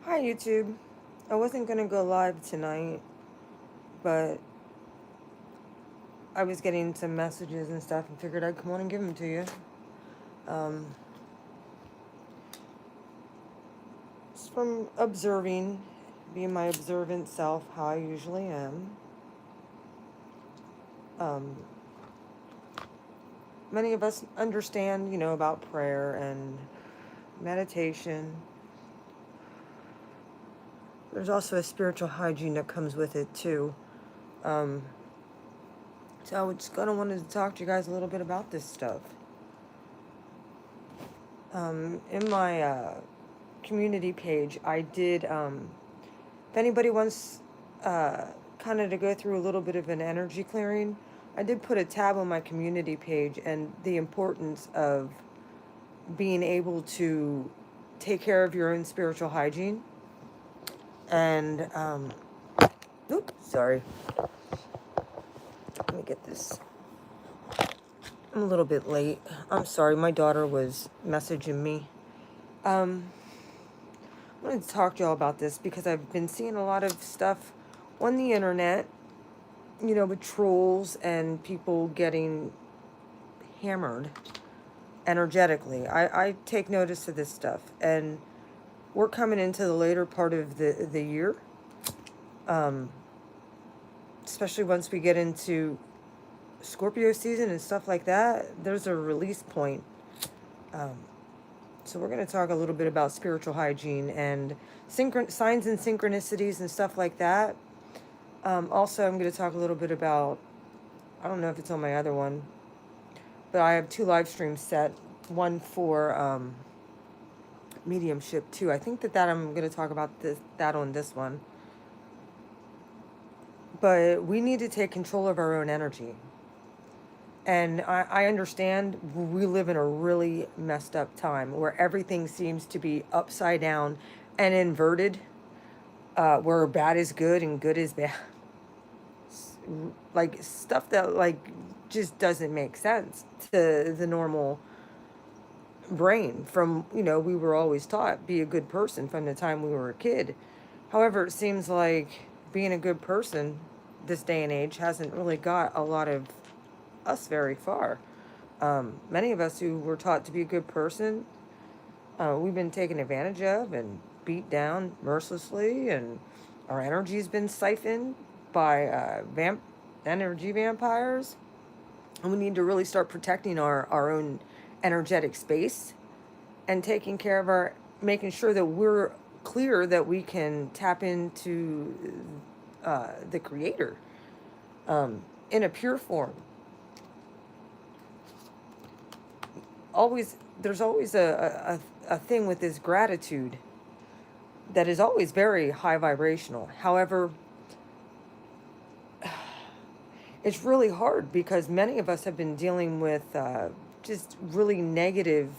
Hi YouTube. I wasn't gonna go live tonight, but I was getting some messages and stuff and figured I'd come on and give them to you. Um, it's from observing, being my observant self, how I usually am. Um, Many of us understand, about prayer and meditation. There's also a spiritual hygiene that comes with it too. Um, so I just kind of wanted to talk to you guys a little bit about this stuff. In my community page, I did, if anybody wants kind of to go through a little bit of an energy clearing, I did put a tab on my community page and the importance of being able to take care of your own spiritual hygiene. And, oops, sorry. Let me get this. I'm a little bit late. I'm sorry, my daughter was messaging me. I wanted to talk to y'all about this because I've been seeing a lot of stuff on the internet, with trolls and people getting hammered energetically. I take notice of this stuff, and we're coming into the later part of the year, especially once we get into Scorpio season and stuff like that. There's a release point. So we're going to talk a little bit about spiritual hygiene and signs and synchronicities and stuff like that. Also, I'm going to talk a little bit about, I don't know if it's on my other one, but I have 2 live streams set. One for mediumship too. I think that I'm going to talk about that on this one. But we need to take control of our own energy. And I understand we live in a really messed up time where everything seems to be upside down and inverted, where bad is good and good is bad. Like stuff that just doesn't make sense to the normal brain. From we were always taught be a good person from the time we were a kid. However, it seems like being a good person this day and age hasn't really got a lot of us very far. Many of us who were taught to be a good person, we've been taken advantage of and beat down mercilessly, and our energy's been siphoned by energy vampires. And we need to really start protecting our own energetic space and taking care of making sure that we're clear that we can tap into the Creator in a pure form. There's always a thing with this gratitude that is always very high vibrational. However, it's really hard because many of us have been dealing with just really negative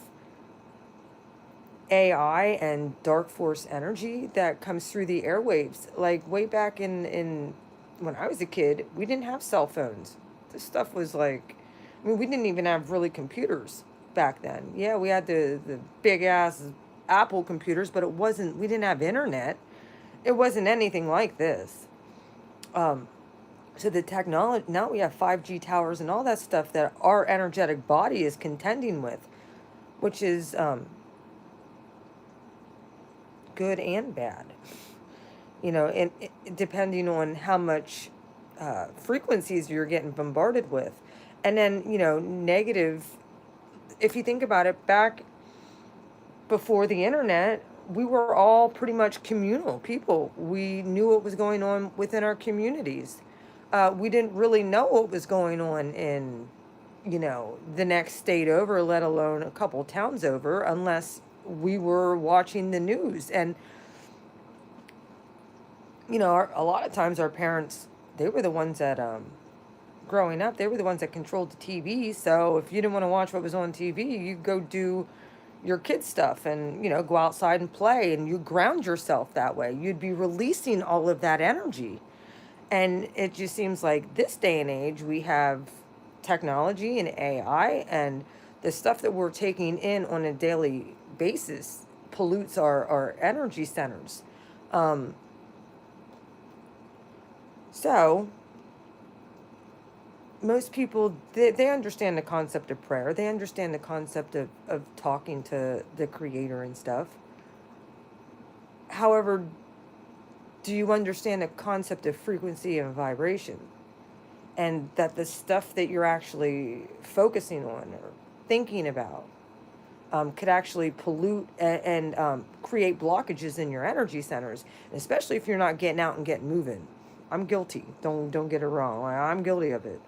AI and dark force energy that comes through the airwaves. Like way back in when I was a kid, we didn't have cell phones. This stuff was like, we didn't even have really computers back then. Yeah, we had the big ass Apple computers, but we didn't have internet. It wasn't anything like this. So the technology, now we have 5G towers and all that stuff that our energetic body is contending with, which is good and bad. And depending on how much frequencies you're getting bombarded with. And then, negative, if you think about it, back before the internet, we were all pretty much communal people. We knew what was going on within our communities. We didn't really know what was going on in, the next state over, let alone a couple towns over, unless we were watching the news. And, a lot of times our parents, they were the ones that, growing up, they were the ones that controlled the TV. So if you didn't want to watch what was on TV, you'd go do your kid stuff and, go outside and play, and you ground yourself that way. You'd be releasing all of that energy. And it just seems like this day and age, we have technology and AI, and the stuff that we're taking in on a daily basis pollutes our energy centers. Um, so most people, they understand the concept of prayer. They understand the concept of talking to the creator and stuff. However, do you understand the concept of frequency and vibration? And that the stuff that you're actually focusing on or thinking about could actually pollute and create blockages in your energy centers, especially if you're not getting out and getting moving. I'm guilty. Don't get it wrong. I'm guilty of it.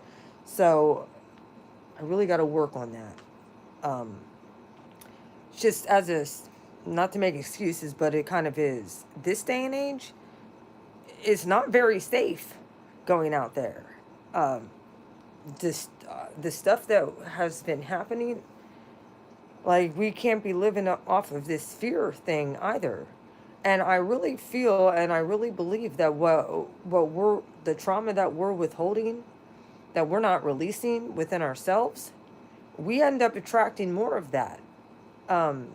So I really got to work on that. Just as a, not to make excuses, but it kind of is. This day and age, it's not very safe going out there. Um, this the stuff that has been happening, like, we can't be living off of this fear thing either. And I really feel and I really believe that what we're, the trauma that we're withholding, that we're not releasing within ourselves, we end up attracting more of that. Um,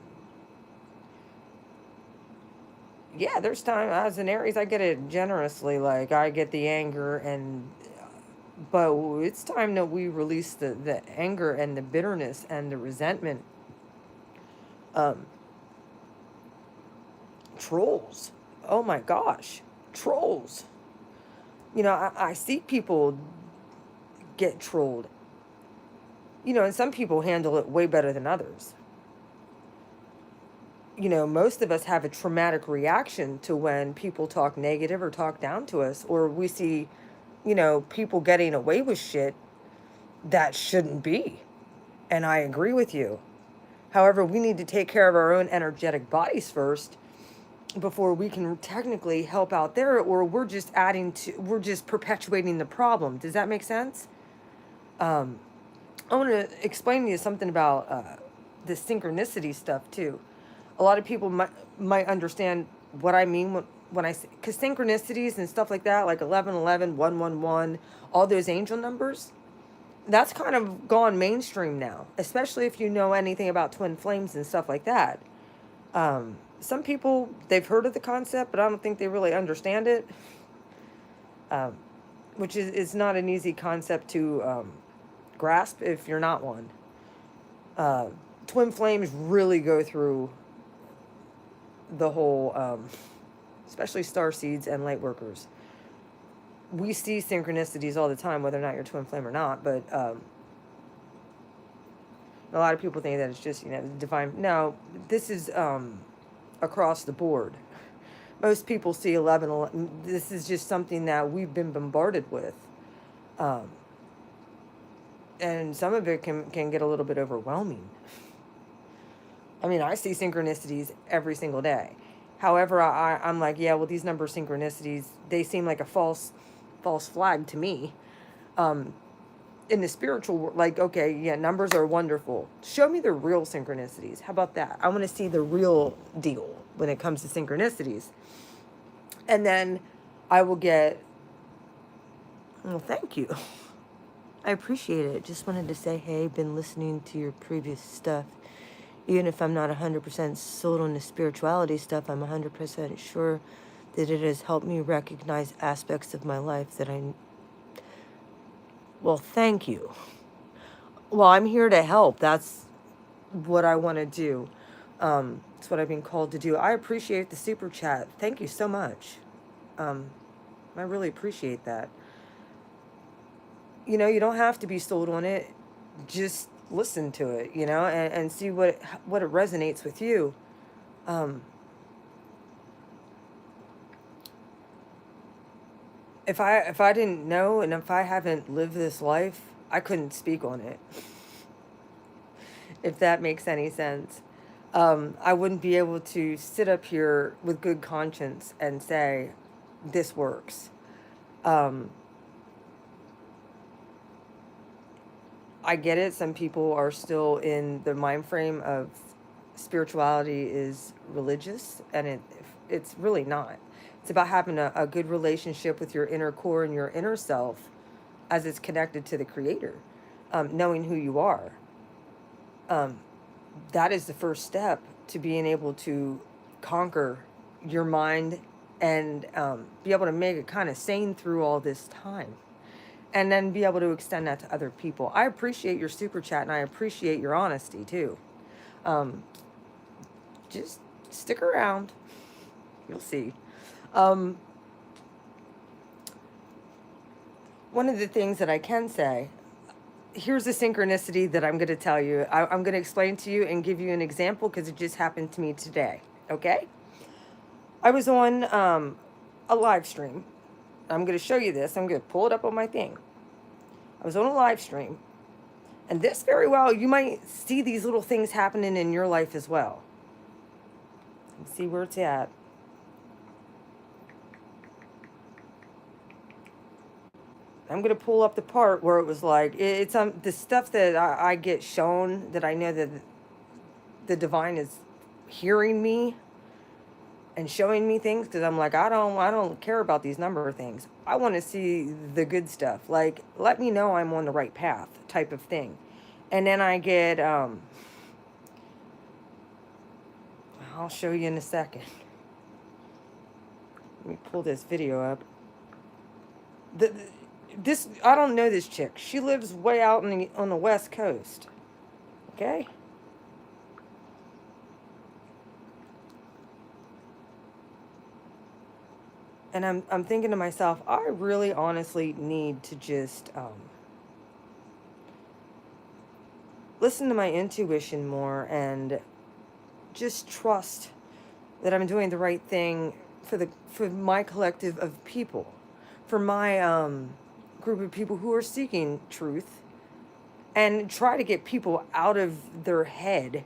yeah, there's time as an Aries, I get it generously. Like, I get the anger, and but it's time that we release the anger and the bitterness and the resentment. Um, Trolls. Oh my gosh, trolls. I see people get trolled. And some people handle it way better than others. Most of us have a traumatic reaction to when people talk negative or talk down to us, or we see, people getting away with shit that shouldn't be. And I agree with you. However, we need to take care of our own energetic bodies first before we can technically help out there, or we're just perpetuating the problem. Does that make sense? Um, I want to explain to you something about the synchronicity stuff too. A lot of people might understand what I mean when I say, because synchronicities and stuff like that, like 1111, 111, all those angel numbers, that's kind of gone mainstream now, especially if you know anything about twin flames and stuff like that. Some people, they've heard of the concept, but I don't think they really understand it, um, which is not an easy concept to grasp if you're not one. Uh, Twin flames really go through the whole, especially star seeds and light workers. We see synchronicities all the time, whether or not you're twin flame or not, but a lot of people think that it's just, divine. No, this is across the board. Most people see 11. This is just something that we've been bombarded with. Um, and some of it can get a little bit overwhelming. I mean, I see synchronicities every single day. However, I'm like, yeah, well, these number synchronicities, they seem like a false flag to me. Um, in the spiritual world, like, okay, yeah, numbers are wonderful. Show me the real synchronicities. How about that? I want to see the real deal when it comes to synchronicities. And then I will get, well, thank you. I appreciate it. Just wanted to say, hey, been listening to your previous stuff. Even if I'm not 100% sold on the spirituality stuff, I'm 100% sure that it has helped me recognize aspects of my life that well, thank you. Well, I'm here to help. That's what I want to do. It's what I've been called to do. I appreciate the super chat. Thank you so much. I really appreciate that. You don't have to be sold on it. Just listen to it, and see what it resonates with you. If I didn't know, and if I haven't lived this life, I couldn't speak on it. If that makes any sense. I wouldn't be able to sit up here with good conscience and say, this works. I get it. Some people are still in the mind frame of spirituality is religious, and it's really not. It's about having a good relationship with your inner core and your inner self as it's connected to the creator, knowing who you are. That is the first step to being able to conquer your mind and be able to make it kind of sane through all this time, and then be able to extend that to other people. I appreciate your super chat, and I appreciate your honesty too. Um, just stick around. You'll see. Um, one of the things that I can say, here's a synchronicity that I'm going to tell you. I'm going to explain to you and give you an example because it just happened to me today. Okay? I was on a live stream. I'm going to show you this. I'm going to pull it up on my thing. I was on a live stream. And this very well, you might see these little things happening in your life as well. Let's see where it's at. I'm going to pull up the part where it was like, it's the stuff that I get shown, that I know that the divine is hearing me and showing me things, because I'm like, I don't care about these number of things. I want to see the good stuff. Like, let me know I'm on the right path type of thing. And then I get, I'll show you in a second. Let me pull this video up. This, I don't know this chick. She lives way out on the West Coast. Okay? And I'm thinking to myself, I really honestly need to just listen to my intuition more and just trust that I'm doing the right thing for my collective of people, for my group of people who are seeking truth, and try to get people out of their head,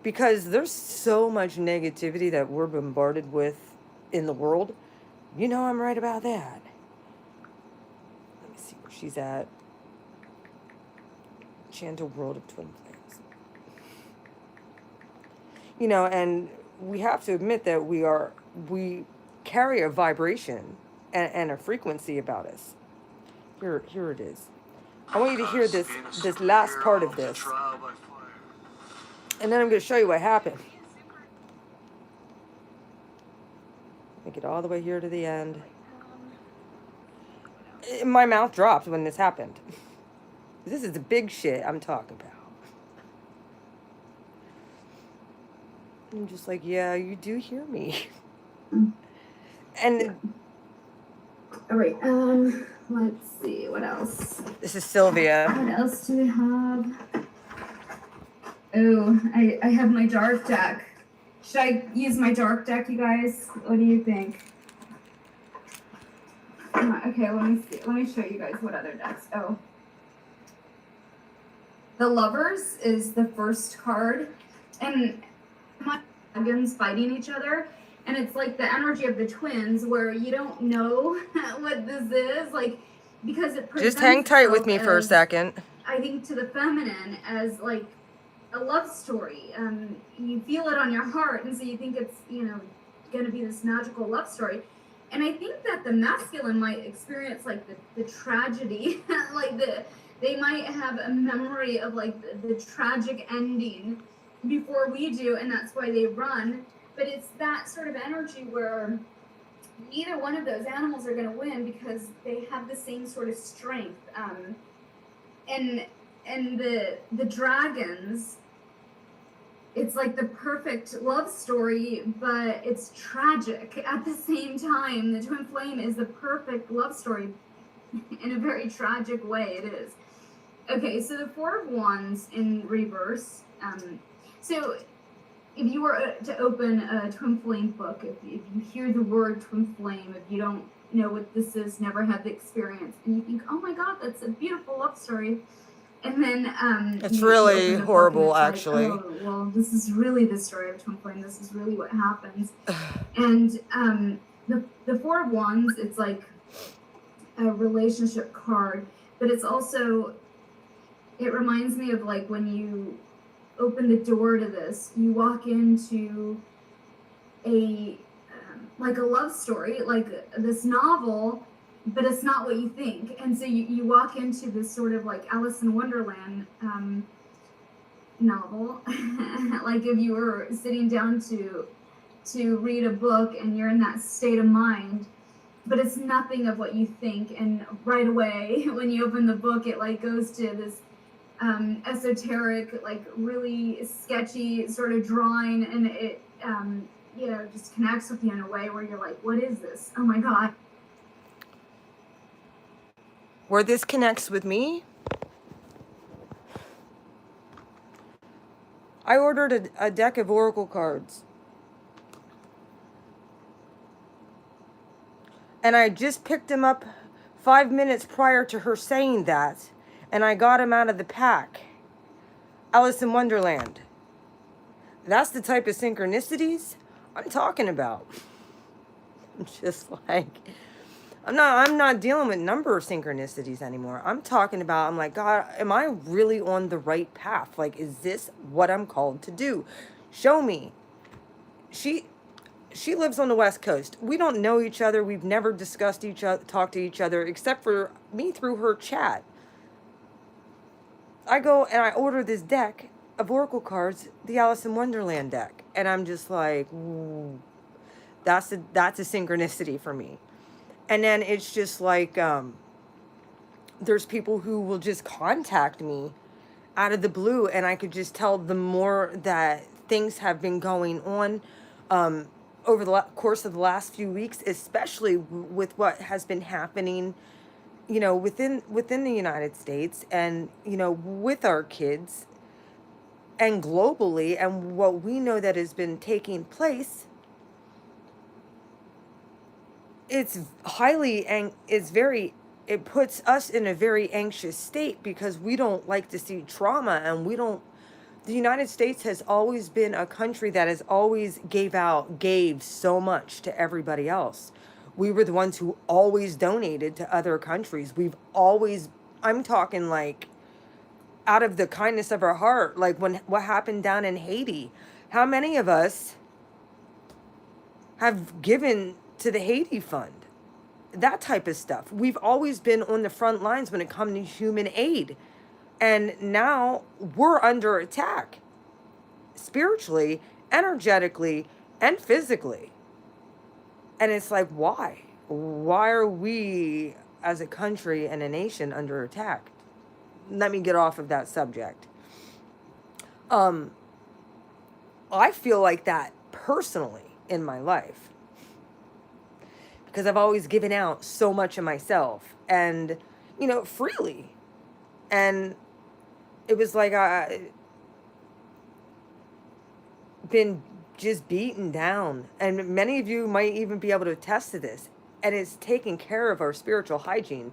because there's so much negativity that we're bombarded with in the world. You know I'm right about that. Let me see where she's at. Chantal World of Twin Flames. You know, and we have to admit that we carry a vibration and a frequency about us. Here it is. I want you to hear this last part of this. And then I'm going to show you what happened. Make it all the way here to the end. My mouth dropped when this happened. This is the big shit I'm talking about. I'm just like, yeah, you do hear me. And all right, let's see, what else? This is Sylvia. What else do we have? Oh, I have my dark deck. Should I use my dark deck, you guys? What do you think? Okay, let me see. Let me show you guys what other decks. Oh. The Lovers is the first card. And my dragons fighting each other. And it's like the energy of the twins, where you don't know what this is. Like, because it presents, just hang tight with me for a second. I think to the feminine as like a love story. You feel it on your heart, and so you think it's, you know, going to be this magical love story. And I think that the masculine might experience like the tragedy, like they might have a memory of like the tragic ending before we do, and that's why they run. But it's that sort of energy where neither one of those animals are going to win, because they have the same sort of strength. And the dragons, it's like the perfect love story, but it's tragic at the same time. The twin flame is the perfect love story in a very tragic way. It is. Okay, so the Four of Wands in reverse. So if you were to open a twin flame book, if you hear the word twin flame, if you don't know what this is, never had the experience, and you think, oh my God, that's a beautiful love story. And then it's really horrible, actually. Like, oh, well, this is really the story of twin flame. This is really what happens. And the Four of Wands, it's like a relationship card, but it's also, it reminds me of like when you open the door to this, you walk into a like a love story, like this novel, but it's not what you think. And so you walk into this sort of like Alice in Wonderland novel. Like if you were sitting down to read a book and you're in that state of mind, but it's nothing of what you think, and right away when you open the book it like goes to this esoteric, like really sketchy sort of drawing, and it just connects with you in a way where you're like, what is this? Oh my god. Where this connects with me, I ordered a deck of oracle cards. And I just picked them up 5 minutes prior to her saying that. And I got them out of the pack. Alice in Wonderland. That's the type of synchronicities I'm talking about. I'm just like, I'm not dealing with number of synchronicities anymore. I'm talking about, I'm like, God, am I really on the right path? Like, is this what I'm called to do? Show me. She lives on the West Coast. We don't know each other. We've never discussed each other, talked to each other, except for me through her chat. I go and I order this deck of oracle cards, the Alice in Wonderland deck, and I'm just like, ooh, that's a synchronicity for me. And then it's just like, there's people who will just contact me out of the blue, and I could just tell the more that things have been going on over the course of the last few weeks, especially with what has been happening, within the United States, and with our kids, and globally, and what we know that has been taking place. It's it puts us in a very anxious state, because we don't like to see trauma, and the United States has always been a country that has always gave so much to everybody else. We were the ones who always donated to other countries. I'm talking like out of the kindness of our heart, like when what happened down in Haiti. How many of us have given to the Haiti Fund? That type of stuff. We've always been on the front lines when it comes to human aid. And now we're under attack, spiritually, energetically, and physically. And it's like, why? Why are we as a country and a nation under attack? Let me get off of that subject. I feel like that personally in my life, because I've always given out so much of myself, and freely. And it was like I been just beaten down, and many of you might even be able to attest to this. And it's taking care of our spiritual hygiene.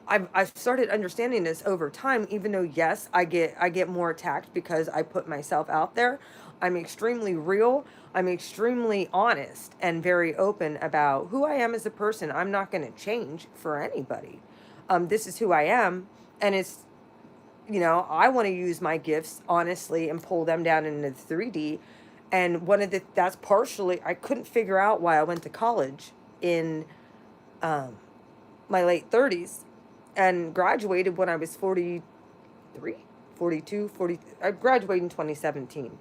I've started understanding this over time, even though yes, I get more attacked because I put myself out there. I'm extremely real. I'm extremely honest and very open about who I am as a person. I'm not going to change for anybody. This is who I am, and it's I want to use my gifts honestly and pull them down into 3D. And that's partially, I couldn't figure out why I went to college in my late 30s and graduated when I was 43, 42, 40. I graduated in 2017.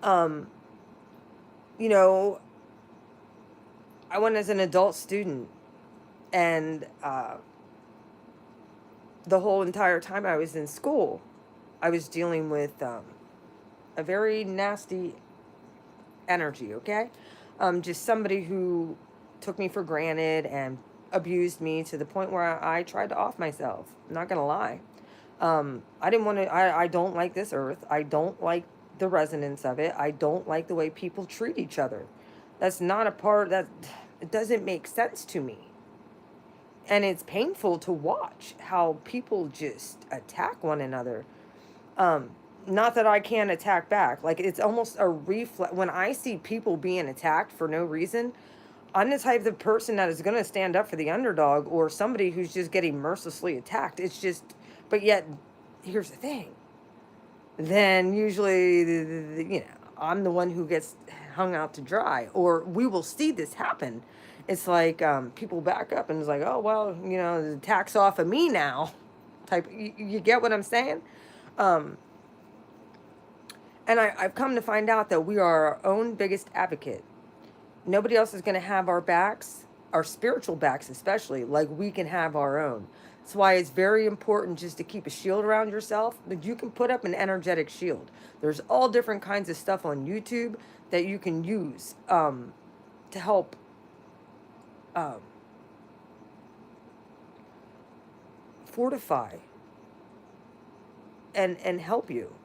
I went as an adult student, and the whole entire time I was in school, I was dealing with a very nasty energy, okay? Just somebody who took me for granted and abused me to the point where I tried to off myself. I'm not going to lie. I didn't want to, I don't like this earth. I don't like the resonance of it. I don't like the way people treat each other. That's not a part that, it doesn't make sense to me. And it's painful to watch how people just attack one another. Not that I can't attack back. Like, it's almost a reflex. When I see people being attacked for no reason, I'm the type of person that is going to stand up for the underdog, or somebody who's just getting mercilessly attacked. It's just, but yet, here's the thing. Then usually, I'm the one who gets hung out to dry, or we will see this happen. It's like people back up and it's like, oh, well, the attack's off of me now. You get what I'm saying? And I've come to find out that we are our own biggest advocate. Nobody else is going to have our backs, our spiritual backs especially, like we can have our own. That's why it's very important just to keep a shield around yourself. But you can put up an energetic shield. There's all different kinds of stuff on YouTube that you can use to help um, fortify and help you.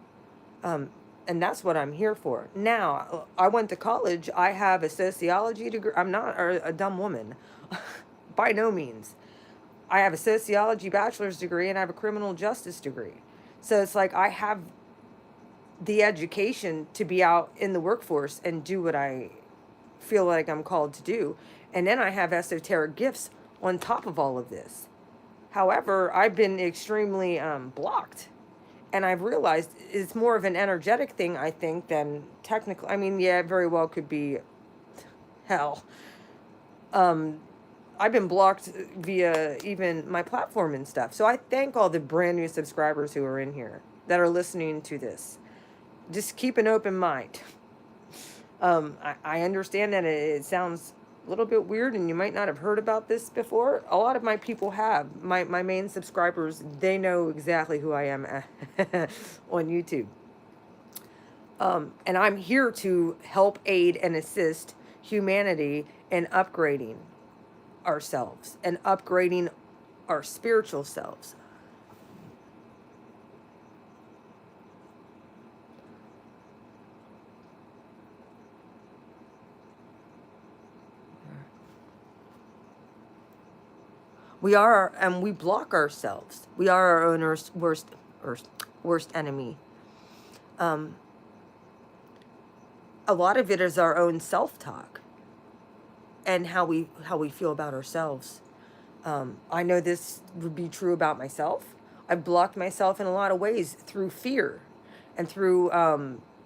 Um, and that's what I'm here for. Now, I went to college. I have a sociology degree. I'm not a dumb woman, by no means. I have a sociology bachelor's degree and I have a criminal justice degree. So it's like I have the education to be out in the workforce and do what I feel like I'm called to do. And then I have esoteric gifts on top of all of this. However, I've been extremely blocked. And I've realized it's more of an energetic thing, I think, than technical. I mean, yeah, it very well could be hell. Um, I've been blocked via even my platform and stuff. So I thank all the brand new subscribers who are in here that are listening to this. Just keep an open mind. I understand that it sounds a little bit weird and you might not have heard about this before. A lot of my people have. My main subscribers, they know exactly who I am on YouTube. And I'm here to help aid and assist humanity in upgrading ourselves and upgrading our spiritual selves. We are, and we block ourselves. We are our own worst enemy. Um, a lot of it is our own self-talk and how we feel about ourselves. I know this would be true about myself. I've blocked myself in a lot of ways through fear and through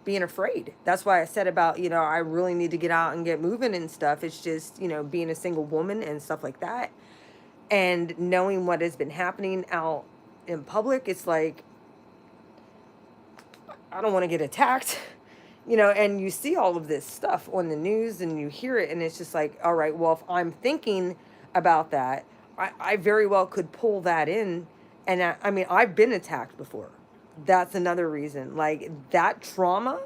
being afraid. That's why I said about, I really need to get out and get moving and stuff. It's just, being a single woman and stuff like that. And knowing what has been happening out in public, it's like, I don't want to get attacked, and you see all of this stuff on the news and you hear it, and it's just like, all right, well, if I'm thinking about that, I very well could pull that in. And I mean, I've been attacked before. That's another reason. Like, that trauma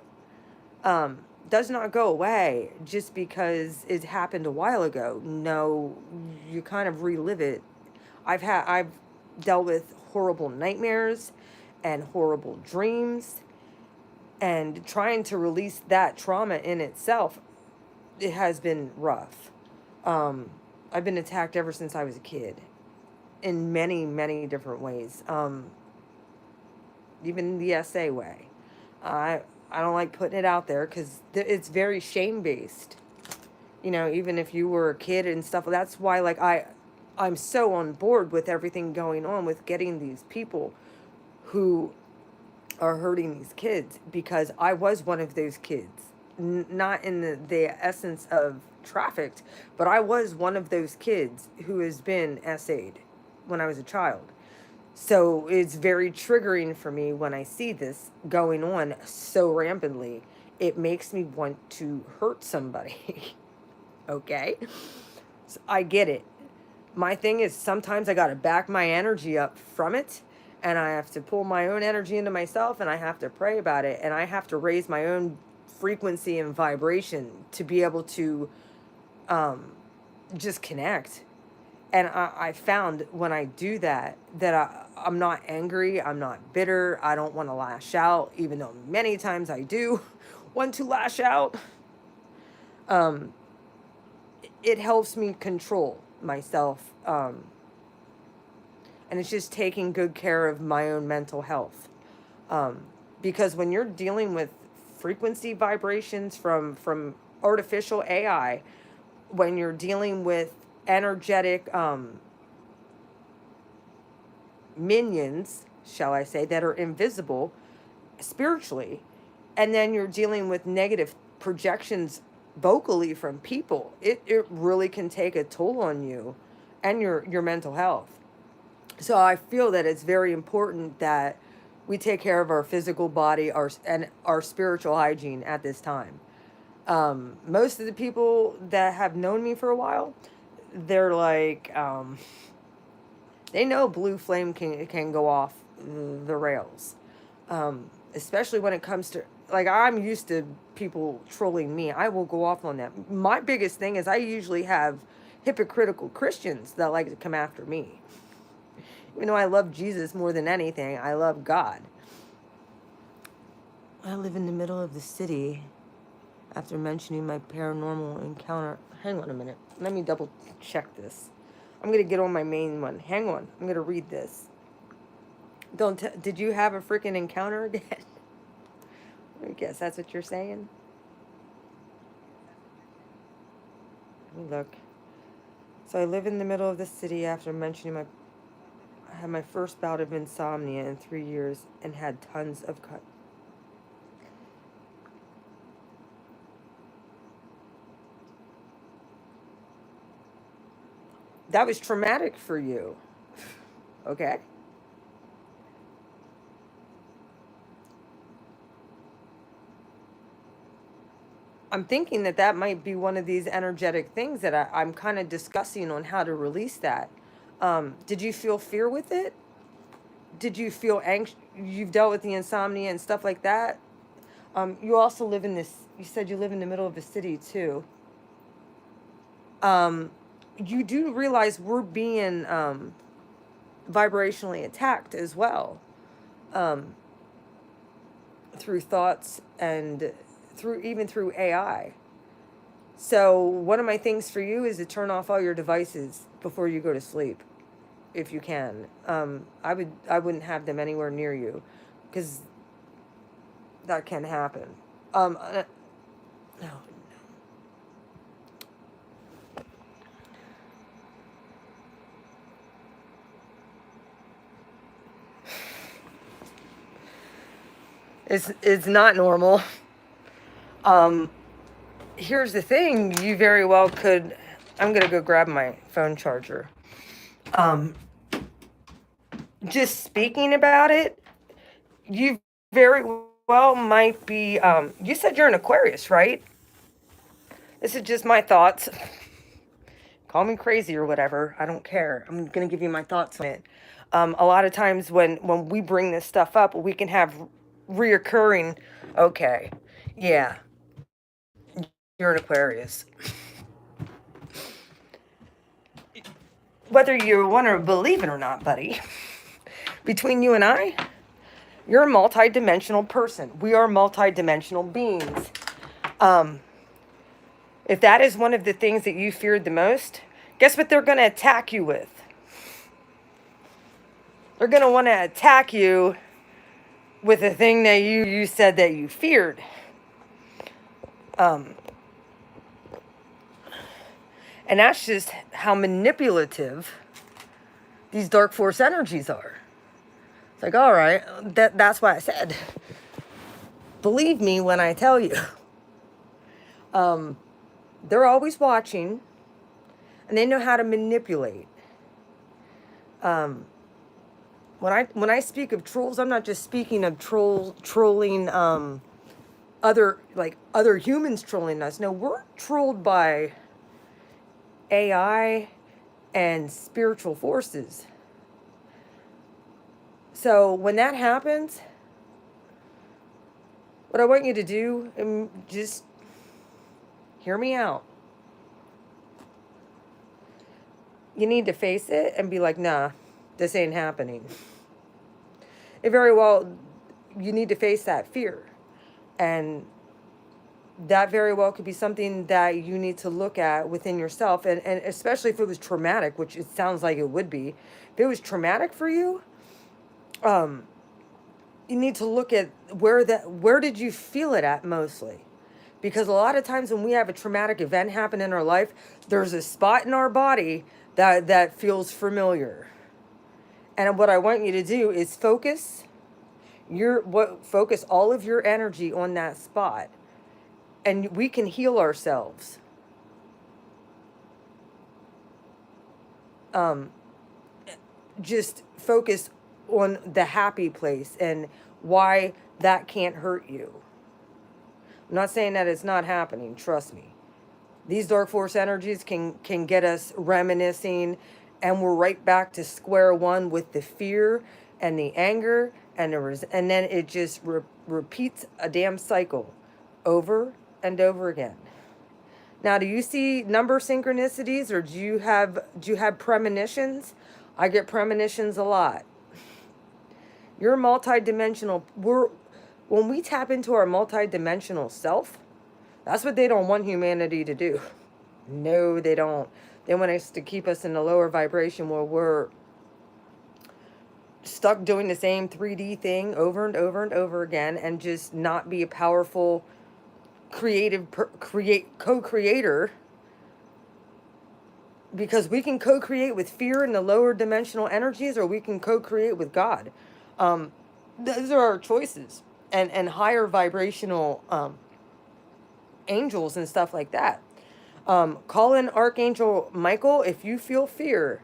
does not go away just because it happened a while ago. No, you kind of relive it. I've dealt with horrible nightmares and horrible dreams, and trying to release that trauma in itself, it has been rough. I've been attacked ever since I was a kid in many, many different ways. Even the SA way. I don't like putting it out there because it's very shame-based. Even if you were a kid and stuff, that's why, like, I'm so on board with everything going on with getting these people who are hurting these kids, because I was one of those kids. Not in the essence of trafficked, but I was one of those kids who has been SA'd when I was a child. So it's very triggering for me when I see this going on so rampantly. It makes me want to hurt somebody. Okay? So I get it. My thing is, sometimes I got to back my energy up from it, and I have to pull my own energy into myself, and I have to pray about it, and I have to raise my own frequency and vibration to be able to just connect. And I found when I do that, that I'm not angry, I'm not bitter, I don't want to lash out, even though many times I do want to lash out. It helps me control myself. And it's just taking good care of my own mental health. Because when you're dealing with frequency vibrations from artificial AI, when you're dealing with energetic minions, shall I say, that are invisible spiritually, and then you're dealing with negative projections vocally from people, it really can take a toll on you and your mental health. So I feel that it's very important that we take care of our physical body, and our spiritual hygiene at this time. Most of the people that have known me for a while, they're like, they know blue flame can go off the rails, especially when it comes to, like, I'm used to people trolling me. I will go off on that. My biggest thing is I usually have hypocritical Christians that like to come after me. Even though I love Jesus more than anything, I love God. I live in the middle of the city. After mentioning my paranormal encounter, hang on a minute. Let me double check this. I'm gonna get on my main one. Hang on. I'm gonna read this. Did you have a freaking encounter again? I guess that's what you're saying. Let me look. So I live in the middle of the city. After mentioning I had my first bout of insomnia in 3 years and had tons of That was traumatic for you. Okay. I'm thinking that might be one of these energetic things that I'm kind of discussing on how to release that. Did you feel fear with it? Did you feel anxious? You've dealt with the insomnia and stuff like that. You also live in this, you said you live in the middle of the city too. You do realize we're being vibrationally attacked as well, through thoughts and through AI. So one of my things for you is to turn off all your devices before you go to sleep, if you can. I wouldn't have them anywhere near you, because that can happen. No. It's not normal. Here's the thing, you very well could, I'm gonna go grab my phone charger. Just speaking about it, you very well might be, you said you're an Aquarius, right? This is just my thoughts. Call me crazy or whatever, I don't care. I'm gonna give you my thoughts on it. A lot of times when we bring this stuff up, we can have reoccurring, okay, yeah, you're an Aquarius. Whether you want to believe it or not, buddy, between you and I, you're a multi-dimensional person. We are multi-dimensional beings. If that is one of the things that you feared the most, guess what they're going to attack you with? They're going to want to attack you with the thing that you said that you feared. And that's just how manipulative these dark force energies are. It's like, all right, that's why I said, believe me when I tell you. They're always watching, and they know how to manipulate. When I speak of trolls, I'm not just speaking of trolling other humans trolling us. No, we're trolled by AI and spiritual forces. So when that happens, what I want you to do, just hear me out. You need to face it and be like, nah, this ain't happening. It very well, you need to face that fear. And that very well could be something that you need to look at within yourself. And especially if it was traumatic, which it sounds like it would be. If it was traumatic for you, you need to look at where did you feel it at mostly? Because a lot of times when we have a traumatic event happen in our life, there's a spot in our body that feels familiar. And what I want you to do is focus all of your energy on that spot. And we can heal ourselves. Just focus on the happy place and why that can't hurt you. I'm not saying that it's not happening, trust me. These dark force energies can get us reminiscing, and we're right back to square one with the fear and the anger and and then it just repeats a damn cycle over and over again. Now, do you see number synchronicities, or do you have premonitions? I get premonitions a lot. You're multidimensional. When we tap into our multidimensional self, that's what they don't want humanity to do. No, they don't. They want us to keep us in the lower vibration where we're stuck doing the same 3D thing over and over and over again, and just not be a powerful creative co-creator, because we can co-create with fear and the lower dimensional energies, or we can co-create with God. Those are our choices, and higher vibrational angels and stuff like that. Call in Archangel Michael if you feel fear.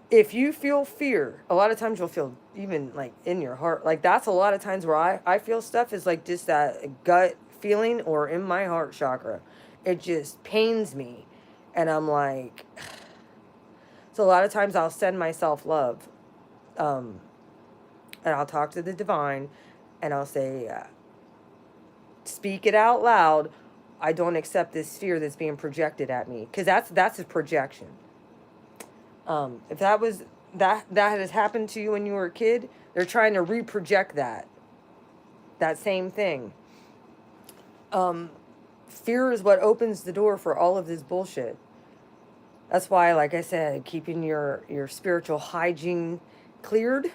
If you feel fear, a lot of times you'll feel even like in your heart. Like that's a lot of times where I feel stuff is like just that gut feeling or in my heart chakra. It just pains me. And I'm like, so a lot of times I'll send myself love. And I'll talk to the divine and I'll say, speak it out loud. I don't accept this fear that's being projected at me. Because that's a projection. If that has happened to you when you were a kid, they're trying to reproject that same thing. Fear is what opens the door for all of this bullshit. That's why, like I said, keeping your spiritual hygiene cleared.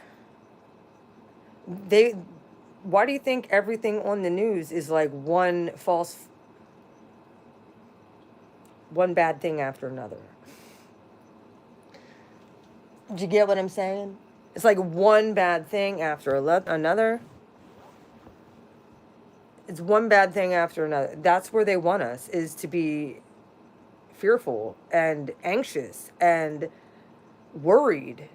Why do you think everything on the news is like one bad thing after another? Do you get what I'm saying? It's like one bad thing after another. It's one bad thing after another. That's where they want us, is to be fearful and anxious and worried.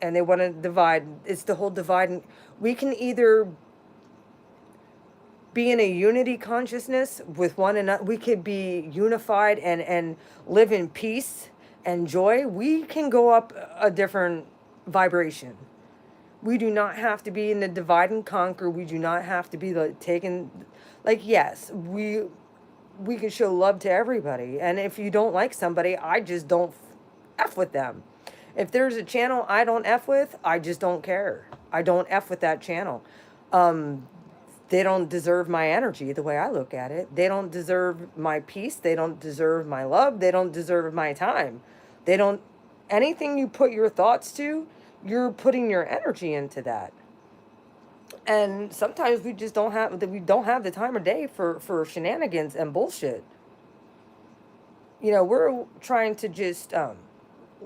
And they want to divide. It's the whole divide. We can either be in a unity consciousness with one another. We could be unified and live in peace and joy. We can go up a different vibration. We do not have to be in the divide and conquer. We do not have to be yes, we can show love to everybody. And if you don't like somebody, I just don't F with them. If there's a channel I don't F with, I just don't care. I don't F with that channel. They don't deserve my energy, the way I look at it. They don't deserve my peace. They don't deserve my love. They don't deserve my time. Anything you put your thoughts to, you're putting your energy into that. And sometimes we don't have the time of day for shenanigans and bullshit. We're trying to just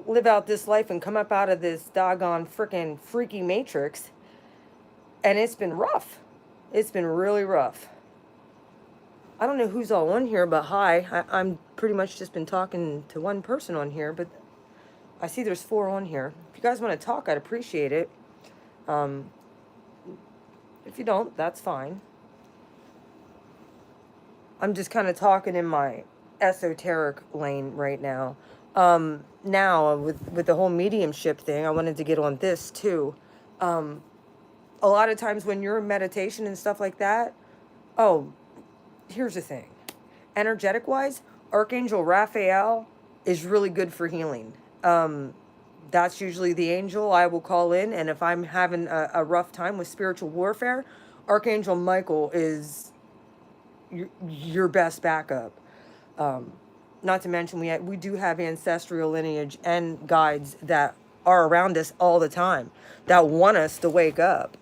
live out this life and come up out of this doggone freaking freaky matrix. And it's been rough. It's been really rough. I don't know who's all on here, but hi. I'm pretty much just been talking to one person on here, but I see there's 4 on here. If you guys want to talk, I'd appreciate it. If you don't, that's fine. I'm just kind of talking in my esoteric lane right now. Now, with the whole mediumship thing, I wanted to get on this too. A lot of times when you're in meditation and stuff like that, here's the thing. Energetic-wise, Archangel Raphael is really good for healing. That's usually the angel I will call in, and if I'm having a rough time with spiritual warfare, Archangel Michael is your best backup. Not to mention we do have ancestral lineage and guides that are around us all the time that want us to wake up.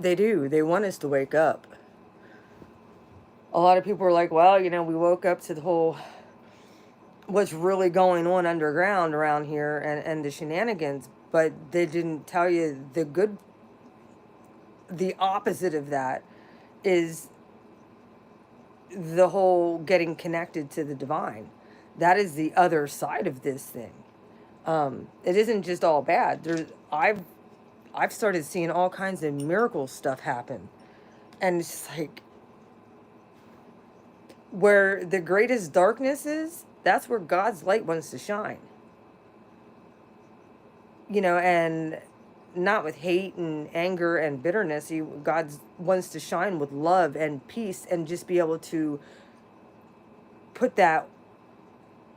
They do. They want us to wake up. A lot of people are like, well, we woke up to the whole what's really going on underground around here and the shenanigans, but they didn't tell you the opposite of that is the whole getting connected to the divine. That is the other side of this thing. It isn't just all bad. I've started seeing all kinds of miracle stuff happen, and it's like where the greatest darkness is, that's where God's light wants to shine. And not with hate and anger and bitterness. God wants to shine with love and peace, and just be able to put that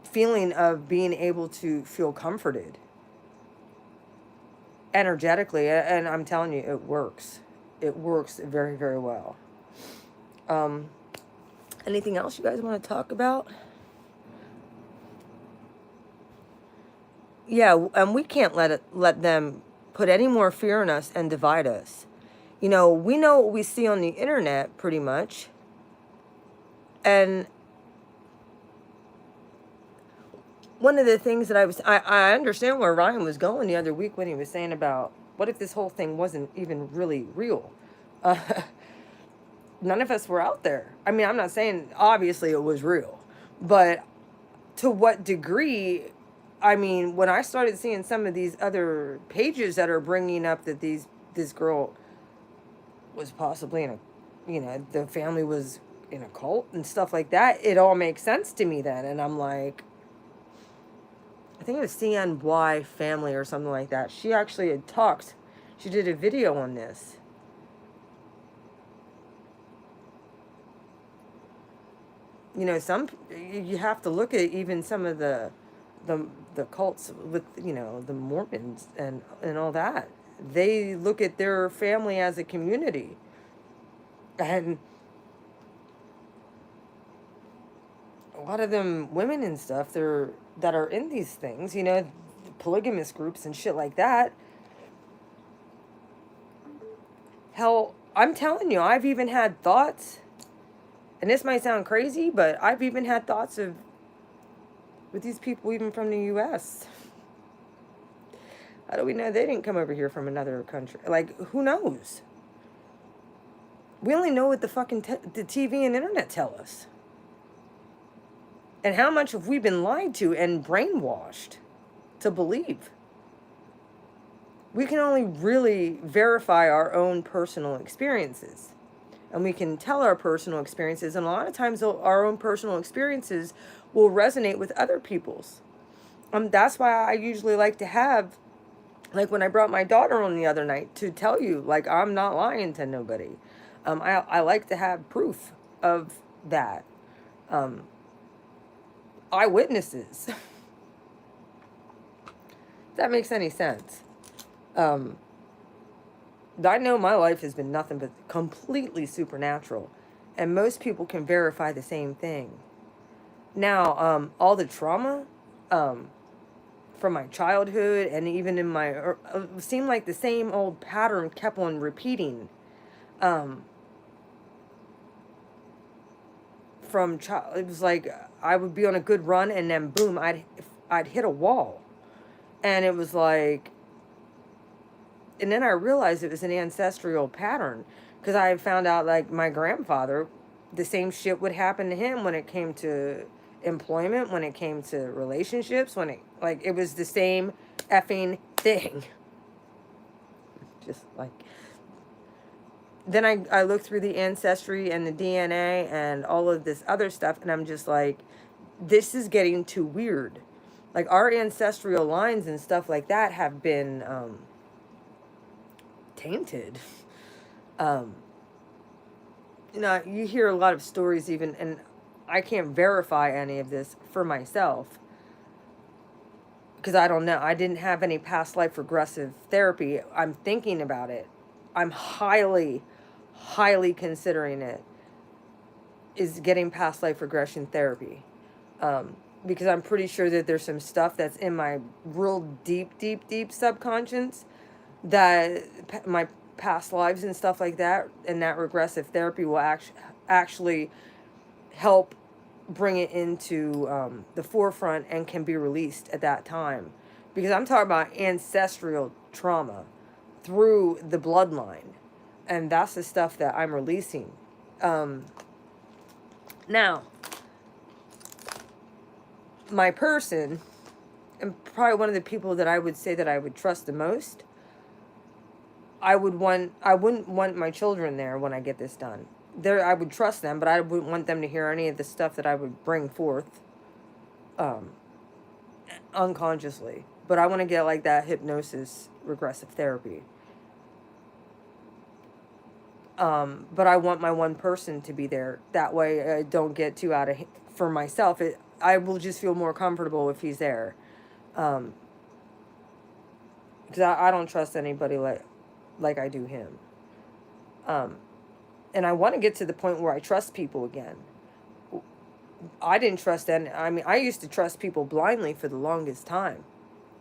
feeling of being able to feel comforted energetically. And I'm telling you, it works. It works very, very well. Anything else you guys want to talk about? Yeah, and we can't let them put any more fear in us and divide us. We know what we see on the internet pretty much. And one of the things that I understand where Ryan was going the other week when he was saying about, what if this whole thing wasn't even really real? None of us were out there. I mean, I'm not saying obviously it was real, but to what degree? I mean, when I started seeing some of these other pages that are bringing up that this girl was possibly in the family was in a cult and stuff like that, it all makes sense to me then. And I'm like, I think it was CNY Family or something like that. She actually had talked. She did a video on this. You have to look at even some of the cults with the Mormons and all that. They look at their family as a community, and a lot of them women and stuff that are in these things, polygamous groups and shit like that. Hell, I'm telling you, I've even had thoughts, and this might sound crazy, but I've even had thoughts of with these people even from the U.S. How do we know they didn't come over here from another country? Like, who knows? We only know what the fucking the TV and internet tell us. And how much have we been lied to and brainwashed to believe? We can only really verify our own personal experiences. And we can tell our personal experiences. And a lot of times our own personal experiences will resonate with other people's. That's why I usually like to have, like when I brought my daughter on the other night, to tell you, like, I'm not lying to nobody. I like to have proof of that. Eyewitnesses. If that makes any sense. I know my life has been nothing but completely supernatural. And most people can verify the same thing. Now, all the trauma from my childhood and even in my... it seemed like the same old pattern kept on repeating. It was like I would be on a good run and then boom, I'd hit a wall. And it was like... And then I realized it was an ancestral pattern. Because I found out, like, my grandfather, the same shit would happen to him when it came to employment, when it came to relationships, it was the same effing thing. Just like... Then I looked through the ancestry and the DNA and all of this other stuff, and I'm just like, this is getting too weird. Like, our ancestral lines and stuff like that have been... tainted. You hear a lot of stories even, and I can't verify any of this for myself because I don't know. I didn't have any past life regressive therapy. I'm thinking about it. I'm highly, highly considering it, is getting past life regression therapy. Because I'm pretty sure that there's some stuff that's in my real deep, deep, deep subconscious that my past lives and stuff like that, and that regressive therapy will actually help bring it into the forefront and can be released at that time. Because I'm talking about ancestral trauma through the bloodline, and that's the stuff that I'm releasing. Now, my person, and probably one of the people that I would say that I would trust the most, I wouldn't want my children there when I get this done. I would trust them, but I wouldn't want them to hear any of the stuff that I would bring forth, um, unconsciously. But I want to get like that hypnosis regressive therapy. But I want my one person to be there. That way I don't get too out of, for myself. I will just feel more comfortable if he's there. Um, because I don't trust anybody like I do him. Um, and I want to get to the point where I trust people again. I didn't trust any. I mean, I used to trust people blindly for the longest time.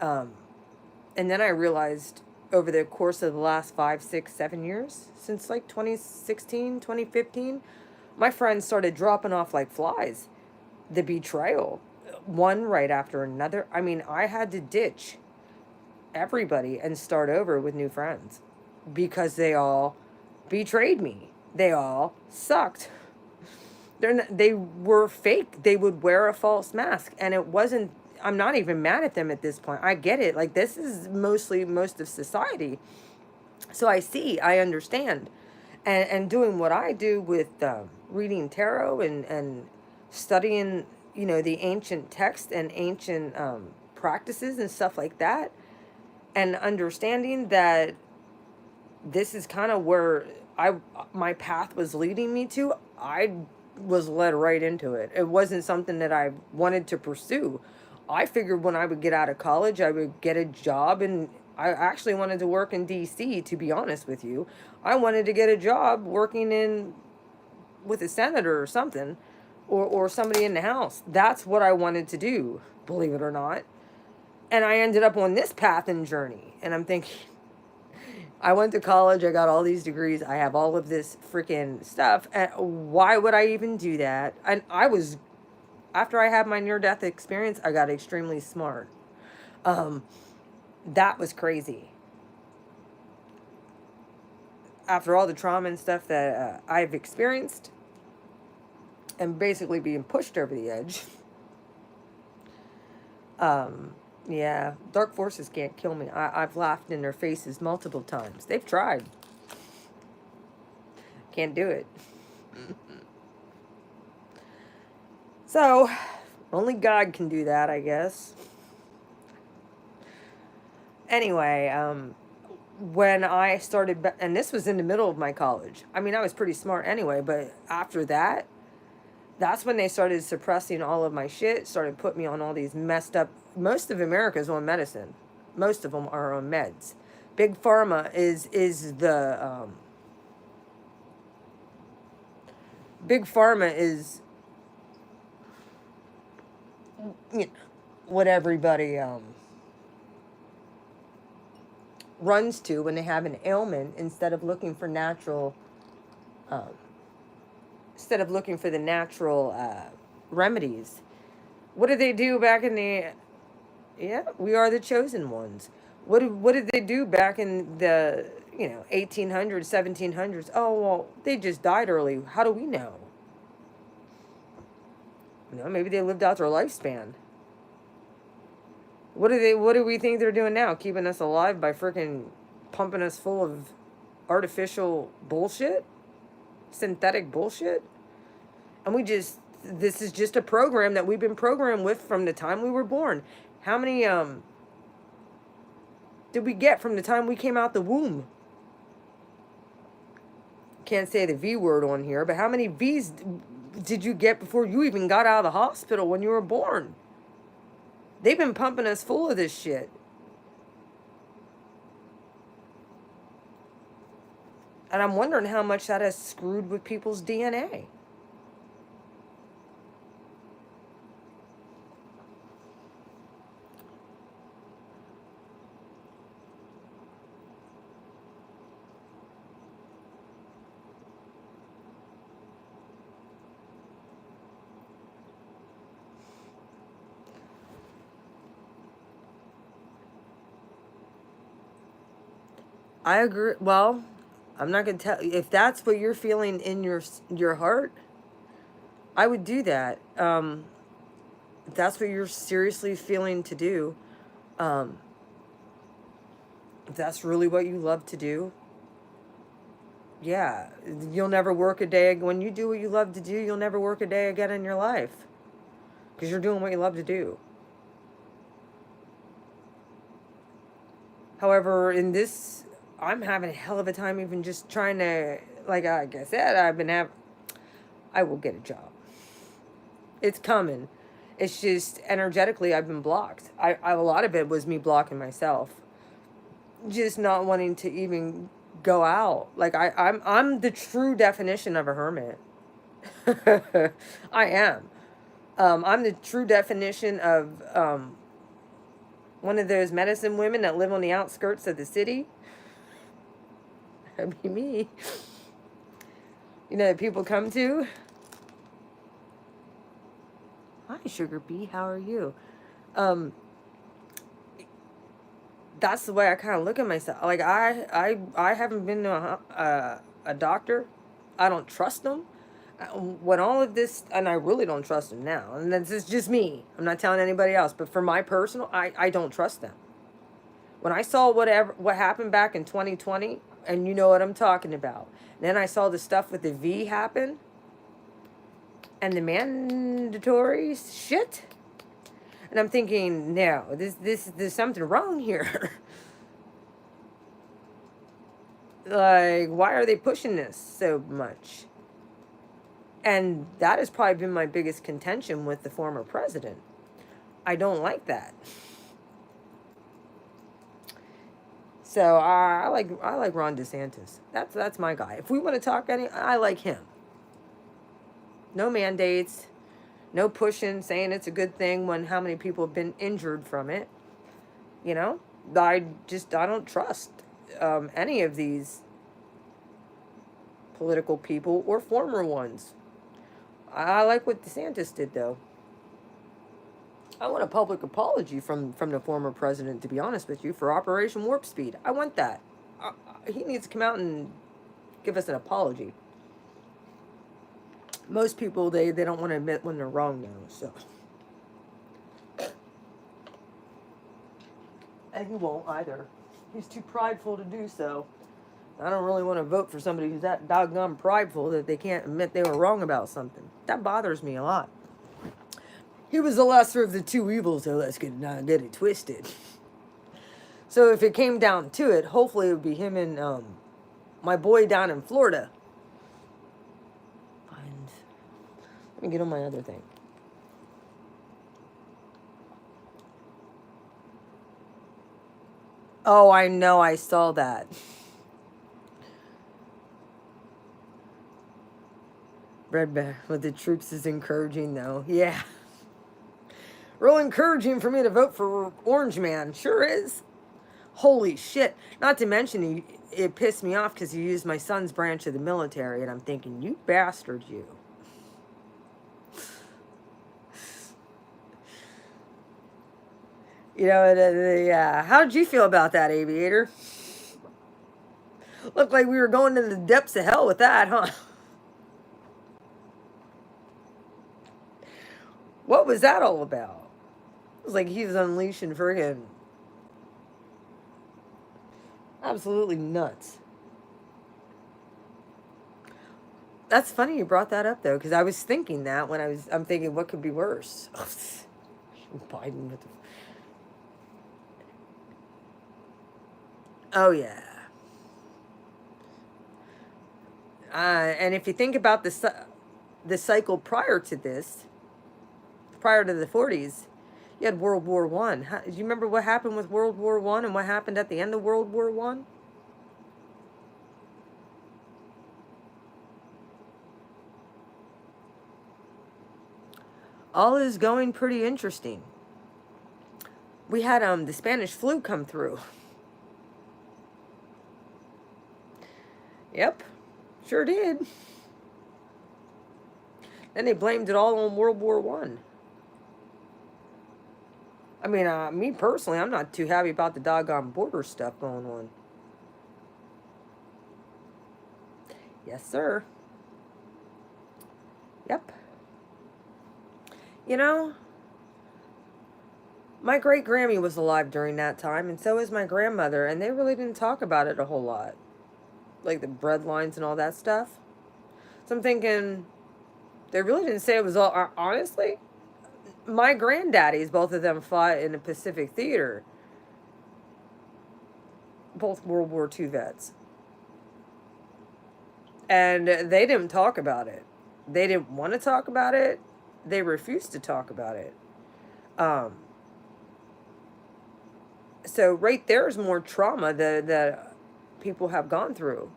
Um, and then I realized over the course of the last 5, 6, 7 years, since like 2016, 2015, my friends started dropping off like flies. The betrayal, one right after another. I mean, I had to ditch everybody and start over with new friends because they all betrayed me. They all sucked. They were fake. They would wear a false mask, and it wasn't. I'm not even mad at them at this point. I get it. Like, this is mostly most of society, so I understand, and doing what I do with reading tarot and studying, the ancient text and ancient practices and stuff like that, and understanding that this is kind of where my path was leading me to. I was led right into it. It wasn't something that I wanted to pursue. I figured when I would get out of college, I would get a job, and I actually wanted to work in DC, to be honest with you. I wanted to get a job working with a senator or something, or somebody in the House. That's what I wanted to do, believe it or not. And I ended up on this path and journey. And I'm thinking, I went to college, I got all these degrees, I have all of this freaking stuff. And why would I even do that? And after I had my near-death experience, I got extremely smart. That was crazy. After all the trauma and stuff that I've experienced, and basically being pushed over the edge, yeah, dark forces can't kill me. I've laughed in their faces multiple times. They've tried. Can't do it. So, only God can do that, I guess. Anyway, when I started, and this was in the middle of my college. I mean, I was pretty smart anyway, but after that, that's when they started suppressing all of my shit, started putting me on all these messed up. Most of America's on medicine. Most of them are on meds. Big pharma is the big pharma is, what everybody runs to when they have an ailment, instead of looking for natural um, instead of looking for the natural remedies. What did they do back in the, yeah, we are the chosen ones. What did they do back in the 1800s, 1700s? Oh, well, they just died early. How do we know? Maybe they lived out their lifespan. What do we think they're doing now? Keeping us alive by freaking pumping us full of artificial bullshit? Synthetic bullshit? And this is just a program that we've been programmed with from the time we were born. How many did we get from the time we came out the womb? Can't say the V word on here, but how many V's did you get before you even got out of the hospital when you were born? They've been pumping us full of this shit. And I'm wondering how much that has screwed with people's DNA. I agree. Well, I'm not going to tell you if that's what you're feeling in your heart. I would do that. If that's what you're seriously feeling to do, um, if that's really what you love to do, yeah, you'll never work a day. When you do what you love to do, you'll never work a day again in your life because you're doing what you love to do. However, in this, I'm having a hell of a time even just trying to, like I said, I will get a job. It's coming. It's just energetically, I've been blocked. A lot of it was me blocking myself, just not wanting to even go out. Like I'm the true definition of a hermit. I am. I'm the true definition of one of those medicine women that live on the outskirts of the city. That'd be me. You know, that people come to. Hi, Sugar Bee. How are you? Um, that's the way I kind of look at myself. Like I haven't been to a doctor. I don't trust them. When all of this, and I really don't trust them now. And this is just me. I'm not telling anybody else. But for my personal, I don't trust them. When I saw what happened back in 2020, and you know what I'm talking about. Then I saw the stuff with the V happen, and the mandatory shit. And I'm thinking, no, there's something wrong here. Like, why are they pushing this so much? And that has probably been my biggest contention with the former president. I don't like that. So I like Ron DeSantis. That's my guy. If we want to talk I like him. No mandates, no pushing, saying it's a good thing when how many people have been injured from it. You know, I don't trust any of these political people or former ones. I like what DeSantis did, though. I want a public apology from the former president, to be honest with you, for Operation Warp Speed. I want that. He needs to come out and give us an apology. Most people, they don't want to admit when they're wrong now, so. And he won't either. He's too prideful to do so. I don't really want to vote for somebody who's that doggone prideful that they can't admit they were wrong about something. That bothers me a lot. He was the lesser of the two evils, so let's not get it twisted. So if it came down to it, hopefully it would be him and my boy down in Florida. Let me get on my other thing. Oh, I know, I saw that. Red Bear with the troops is encouraging, though. Yeah. Real encouraging for me to vote for Orange Man. Sure is. Holy shit. Not to mention, it pissed me off because he used my son's branch of the military, and I'm thinking, you bastard, you. You know, how'd you feel about that, Aviator? Looked like we were going to the depths of hell with that, huh? What was that all about? It was like he was unleashing friggin' absolutely nuts. That's funny you brought that up, though, because I was thinking that when I'm thinking, what could be worse? Biden with the... Oh, yeah. And if you think about the cycle prior to this, prior to the 40s, you had World War I. Do you remember what happened with World War I and what happened at the end of World War I? All is going pretty interesting. We had the Spanish flu come through. Yep, sure did. Then they blamed it all on World War I. I mean, me personally, I'm not too happy about the doggone border stuff going on. Yes, sir. Yep. You know, my great Grammy was alive during that time, and so is my grandmother, and they really didn't talk about it a whole lot. Like the breadlines and all that stuff. So I'm thinking, they really didn't say it was all. Honestly, my granddaddies, both of them fought in the Pacific Theater, both World War II vets. And they didn't talk about it. They didn't want to talk about it. They refused to talk about it. Um, so right there is more trauma that people have gone through.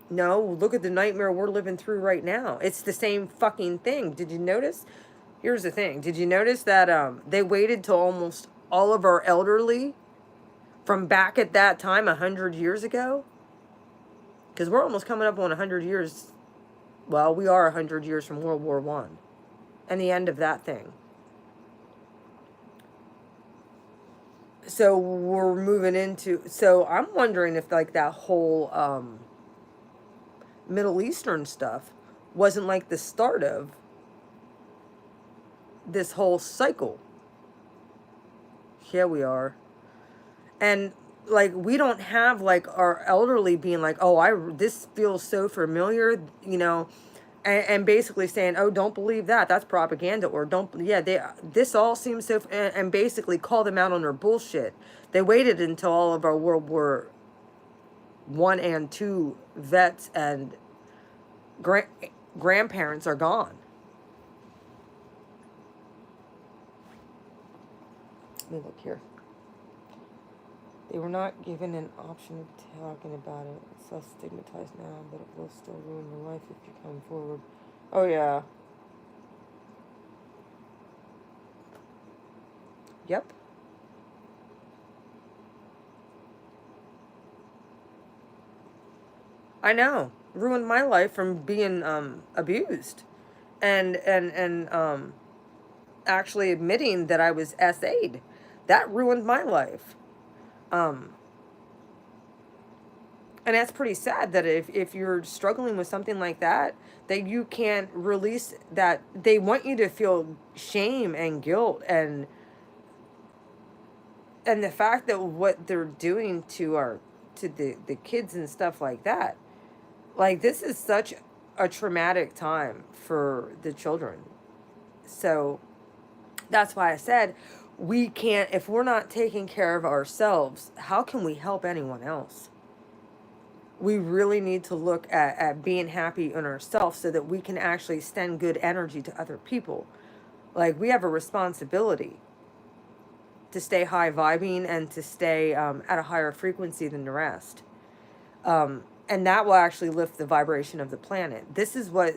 No, look at the nightmare we're living through right now. It's the same fucking thing. Did you notice? Here's the thing. Did you notice that they waited till almost all of our elderly from back at that time 100 years ago? Because we're almost coming up on 100 years. Well, we are 100 years from World War One and the end of that thing. So we're moving into. So I'm wondering if like that whole Middle Eastern stuff wasn't like the start of this whole cycle. Here we are. And like we don't have like our elderly being like, oh, I this feels so familiar, you know, and basically saying, oh, don't believe that, that's propaganda, or don't, yeah, they, this all seems so, and basically call them out on their bullshit. They waited until all of our World War One and Two vets and grandparents are gone. Let me look here. They were not given an option of talking about it. It's less stigmatized now, but it will still ruin your life if you come forward. Oh, yeah. Yep. I know. Ruined my life from being abused. And actually admitting that I was SA'd. That ruined my life. Um, and that's pretty sad that if you're struggling with something like that you can't release that. They want you to feel shame and guilt and the fact that what they're doing to the kids and stuff like that. Like, this is such a traumatic time for the children. So that's why I said we can't, if we're not taking care of ourselves, how can we help anyone else? We really need to look at being happy in ourselves so that we can actually extend good energy to other people. Like, we have a responsibility to stay high vibing and to stay at a higher frequency than the rest. And that will actually lift the vibration of the planet. This is what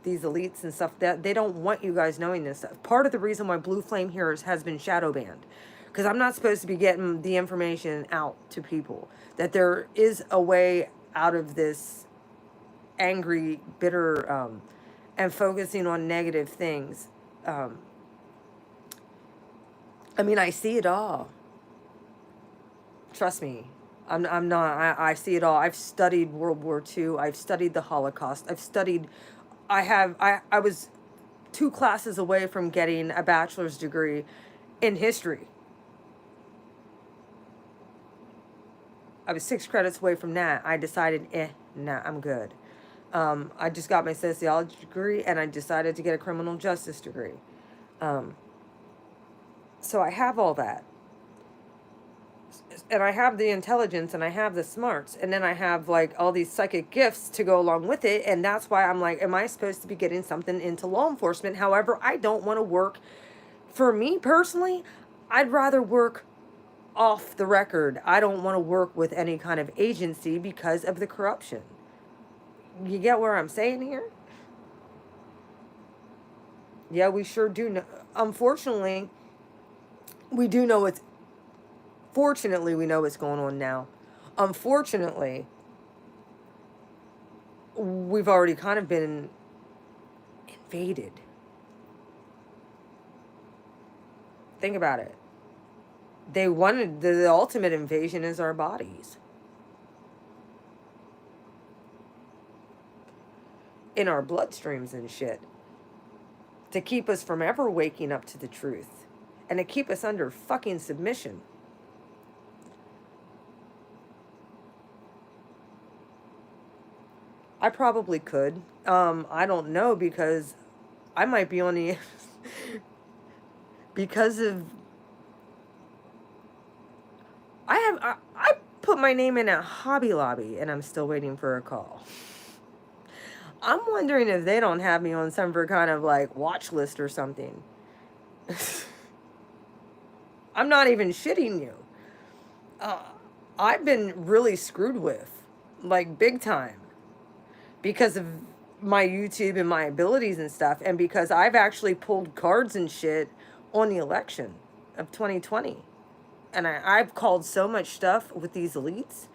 these elites and stuff, that they don't want you guys knowing this stuff. Part of the reason why Blue Flame Heroes has been shadow banned, because I'm not supposed to be getting the information out to people that there is a way out of this angry, bitter, and focusing on negative things. I mean, I see it all. Trust me. I'm not, I see it all. I've studied World War II. I've studied the Holocaust. I was 2 classes away from getting a bachelor's degree in history. I was 6 credits away from that. I decided, nah, I'm good. I just got my sociology degree, and I decided to get a criminal justice degree. So I have all that. And I have the intelligence, and I have the smarts, and then I have like all these psychic gifts to go along with it. And that's why I'm like, am I supposed to be getting something into law enforcement? However, I don't want to work. For me personally, I'd rather work off the record. I don't want to work with any kind of agency because of the corruption. You get where I'm saying here? Yeah, we sure do know. Unfortunately, we do know it's, fortunately, we know what's going on now. Unfortunately, we've already kind of been invaded. Think about it. They wanted, the ultimate invasion is our bodies. in our bloodstreams and shit to keep us from ever waking up to the truth and to keep us under fucking submission. I probably could. I don't know, because I might be on the because of I put my name in at Hobby Lobby and I'm still waiting for a call. I'm wondering if they don't have me on some kind of like watch list or something. I'm not even shitting you. I've been really screwed with, like big time, because of my YouTube and my abilities and stuff, and because I've actually pulled cards and shit on the election of 2020. And I've called so much stuff with these elites.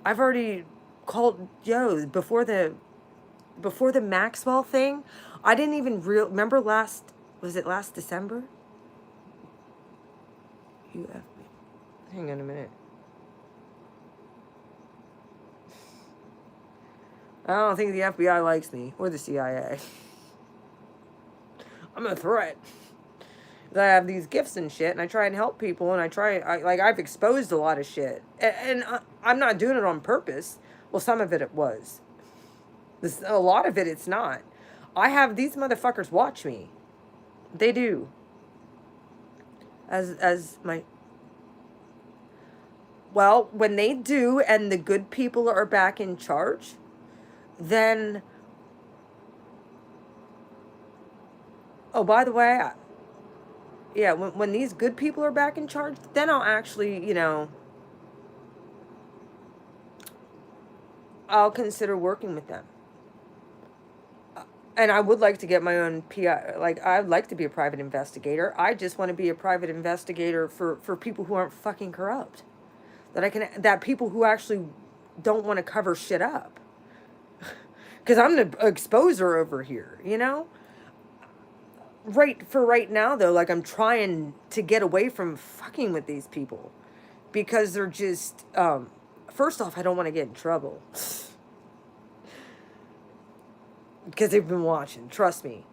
I've already called, before the Maxwell thing, I didn't even remember was it last December? Hang on a minute. I don't think the FBI likes me, or the CIA. I'm a threat. I have these gifts and shit, and I try and help people, and I've exposed a lot of shit. And I'm not doing it on purpose. Well, some of it was. A lot of it's not. I have these motherfuckers watch me. They do. Well, when they do, and the good people are back in charge, then, oh, by the way, yeah, when these good people are back in charge, then I'll actually, I'll consider working with them. And I would like to get my own PI. Like, I'd like to be a private investigator. I just want to be a private investigator for people who aren't fucking corrupt. That people who actually don't want to cover shit up. Because I'm the exposer over here, Right now, though, like, I'm trying to get away from fucking with these people. Because they're just, first off, I don't want to get in trouble. Because they've been watching, trust me.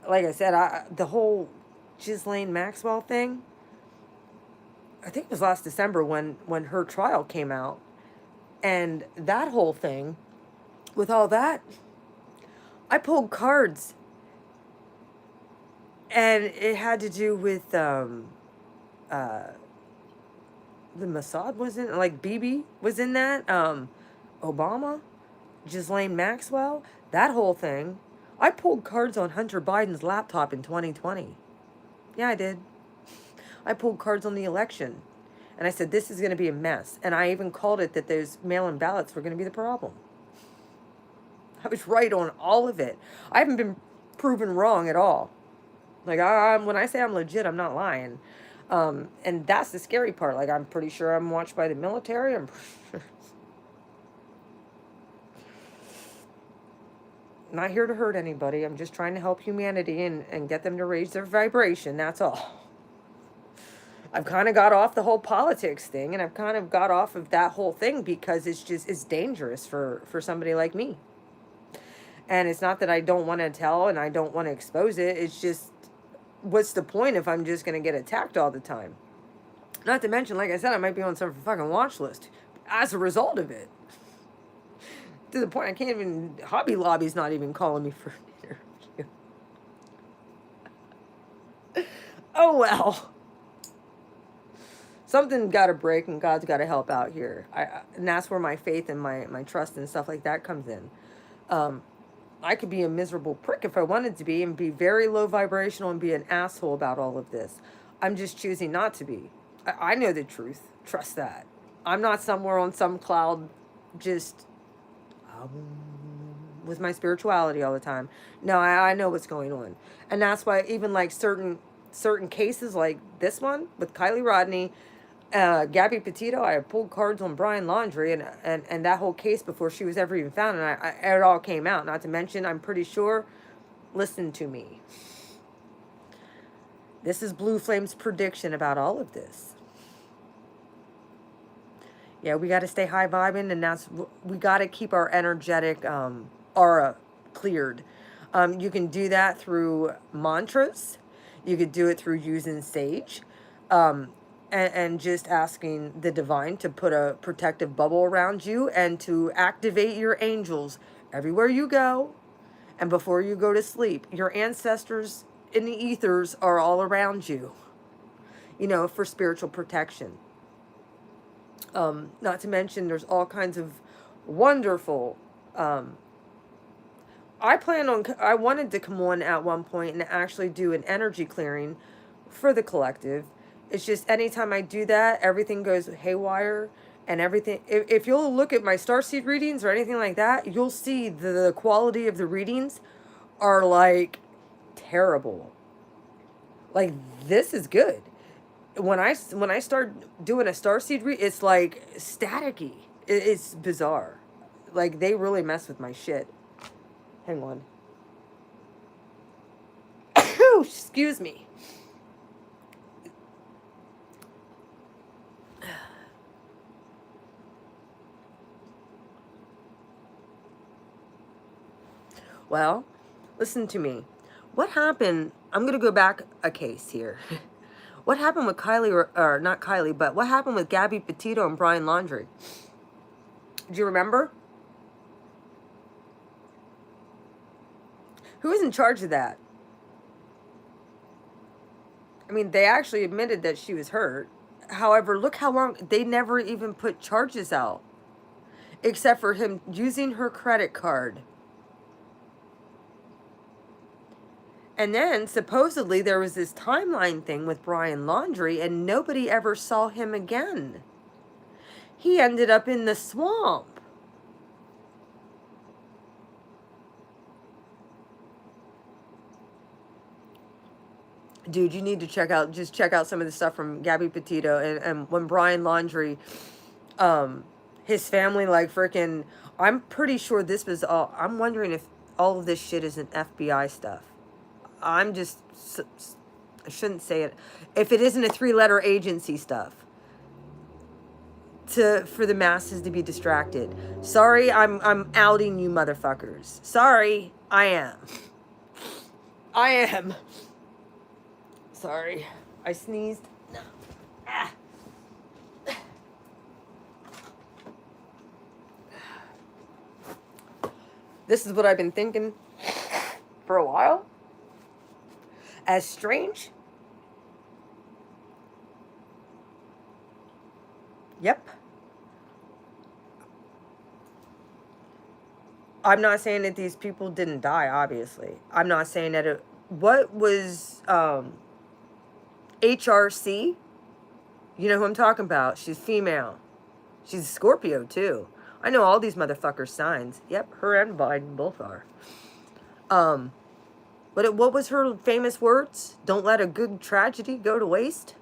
Like I said, the whole Ghislaine Maxwell thing, I think it was last December when her trial came out. And that whole thing, with all that, I pulled cards. And it had to do with the Mossad, wasn't, like, Bibi was in that, Obama, Ghislaine Maxwell, that whole thing. I pulled cards on Hunter Biden's laptop in 2020. Yeah, I did. I pulled cards on the election. And I said, this is going to be a mess. And I even called it that those mail-in ballots were going to be the problem. I was right on all of it. I haven't been proven wrong at all. Like, when I say I'm legit, I'm not lying. And that's the scary part. Like, I'm pretty sure I'm watched by the military. I'm not here to hurt anybody. I'm just trying to help humanity and get them to raise their vibration. That's all. I've kind of got off the whole politics thing, and I've kind of got off of that whole thing because it's dangerous for somebody like me. And it's not that I don't want to tell and I don't want to expose it. It's just, what's the point if I'm just going to get attacked all the time? Not to mention, like I said, I might be on some fucking watch list as a result of it. To the point I can't even, Hobby Lobby's not even calling me for an interview. Oh well. Something got to break and God's got to help out here. And that's where my faith and my trust and stuff like that comes in. I could be a miserable prick if I wanted to be and be very low vibrational and be an asshole about all of this. I'm just choosing not to be. I know the truth. Trust that. I'm not somewhere on some cloud just with my spirituality all the time. No, I know what's going on. And that's why even like certain cases like this one with Kylie Rodney, Gabby Petito, I pulled cards on Brian Laundrie and that whole case before she was ever even found, and it all came out. Not to mention, I'm pretty sure, listen to me. This is Blue Flame's prediction about all of this. Yeah, we got to stay high vibing, and we got to keep our energetic aura cleared. You can do that through mantras. You could do it through using sage. Um, and just asking the divine to put a protective bubble around you and to activate your angels everywhere you go and before you go to sleep. Your ancestors in the ethers are all around you, for spiritual protection. Not to mention, there's all kinds of wonderful. I wanted to come on at one point and actually do an energy clearing for the collective. It's just anytime I do that, everything goes haywire and everything. If you'll look at my starseed readings or anything like that, you'll see the quality of the readings are like terrible. Like, this is good. When I start doing a starseed read, it's like staticky. It's bizarre. Like, they really mess with my shit. Hang on. Excuse me. Well, listen to me. What happened? I'm going to go back a case here. What happened with Kylie, or not Kylie, but what happened with Gabby Petito and Brian Laundrie? Do you remember? Who was in charge of that? I mean, they actually admitted that she was hurt. However, look how long, they never even put charges out. Except for him using her credit card. And then, supposedly, there was this timeline thing with Brian Laundrie, and nobody ever saw him again. He ended up in the swamp. Dude, you need to check out some of the stuff from Gabby Petito, and when Brian Laundrie, his family, like, freaking, I'm pretty sure this was all, I'm wondering if all of this shit isn't FBI stuff. I shouldn't say it. If it isn't a 3-letter agency stuff. For the masses to be distracted. Sorry, I'm outing you motherfuckers. Sorry, I am. I am. Sorry. I sneezed. No. Ah. This is what I've been thinking for a while. As strange. Yep. I'm not saying that these people didn't die, obviously. I'm not saying that what was HRC? You know who I'm talking about. She's female. She's a Scorpio, too. I know all these motherfuckers' signs. Yep, her and Biden both are. But what was her famous words? Don't let a good tragedy go to waste.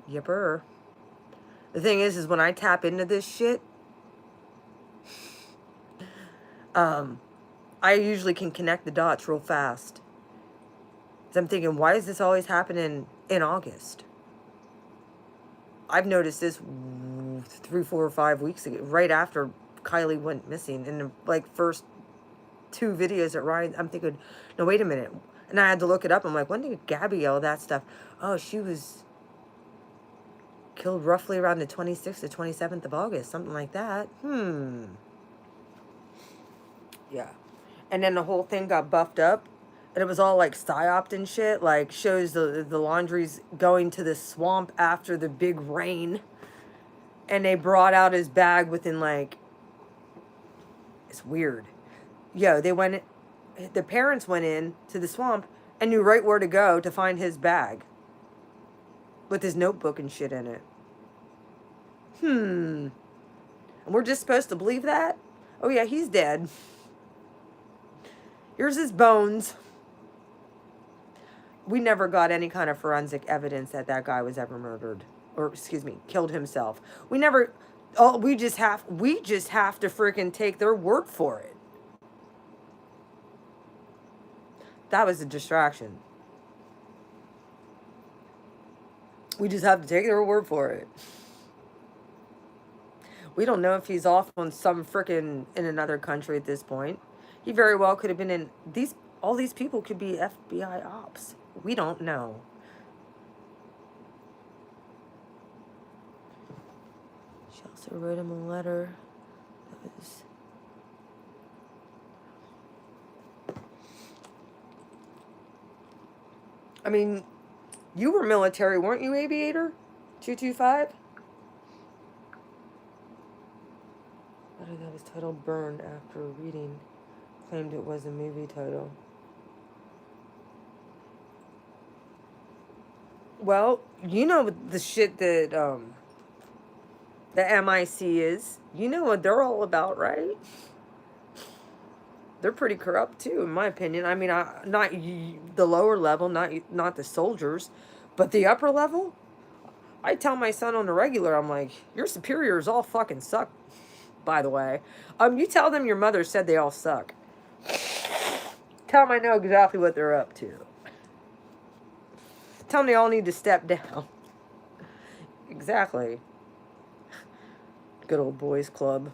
Yepper. The thing is when I tap into this shit, I usually can connect the dots real fast. So I'm thinking, why is this always happening in August? I've noticed this 3, 4, or 5 weeks ago, right after Kylie went missing. In the first 2 videos that Ryan, I'm thinking, no, wait a minute. And I had to look it up. I'm like, when did Gabby all that stuff? Oh, she was killed roughly around the 26th to 27th of August, something like that. Yeah. And then the whole thing got buffed up. And it was all like psyoped and shit. Like, shows the Laundrie's going to the swamp after the big rain. And they brought out his bag within it's weird. Yo, the parents went in to the swamp and knew right where to go to find his bag. With his notebook and shit in it. And we're just supposed to believe that? Oh yeah, he's dead. Here's his bones. We never got any kind of forensic evidence that guy was ever murdered. Or, excuse me, killed himself. We just have to freaking take their word for it. That was a distraction. We just have to take their word for it. We don't know if he's off on some frickin' in another country at this point. He very well could have been in these. All these people could be FBI ops. We don't know. She also wrote him a letter that was. I mean, you were military, weren't you, Aviator? 225? Letter that was titled Burn after reading. Claimed it was a movie title. Well, you know the shit that the MIC is. You know what they're all about, right? They're pretty corrupt too, in my opinion. I mean, not the lower level, not the soldiers, but the upper level. I tell my son on the regular, I'm like, your superiors all fucking suck. By the way, you tell them your mother said they all suck. Tell them I know exactly what they're up to. Tell them they all need to step down. Exactly. Good old boys club.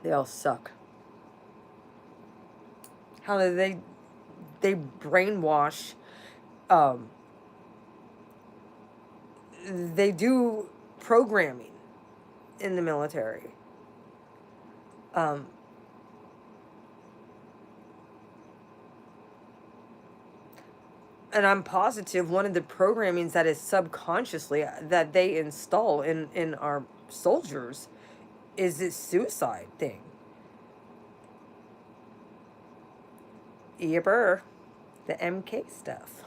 They all suck. How do they brainwash, they do programming in the military. And I'm positive one of the programmings that is subconsciously that they install in our soldiers is this suicide thing. Yepper, the MK stuff.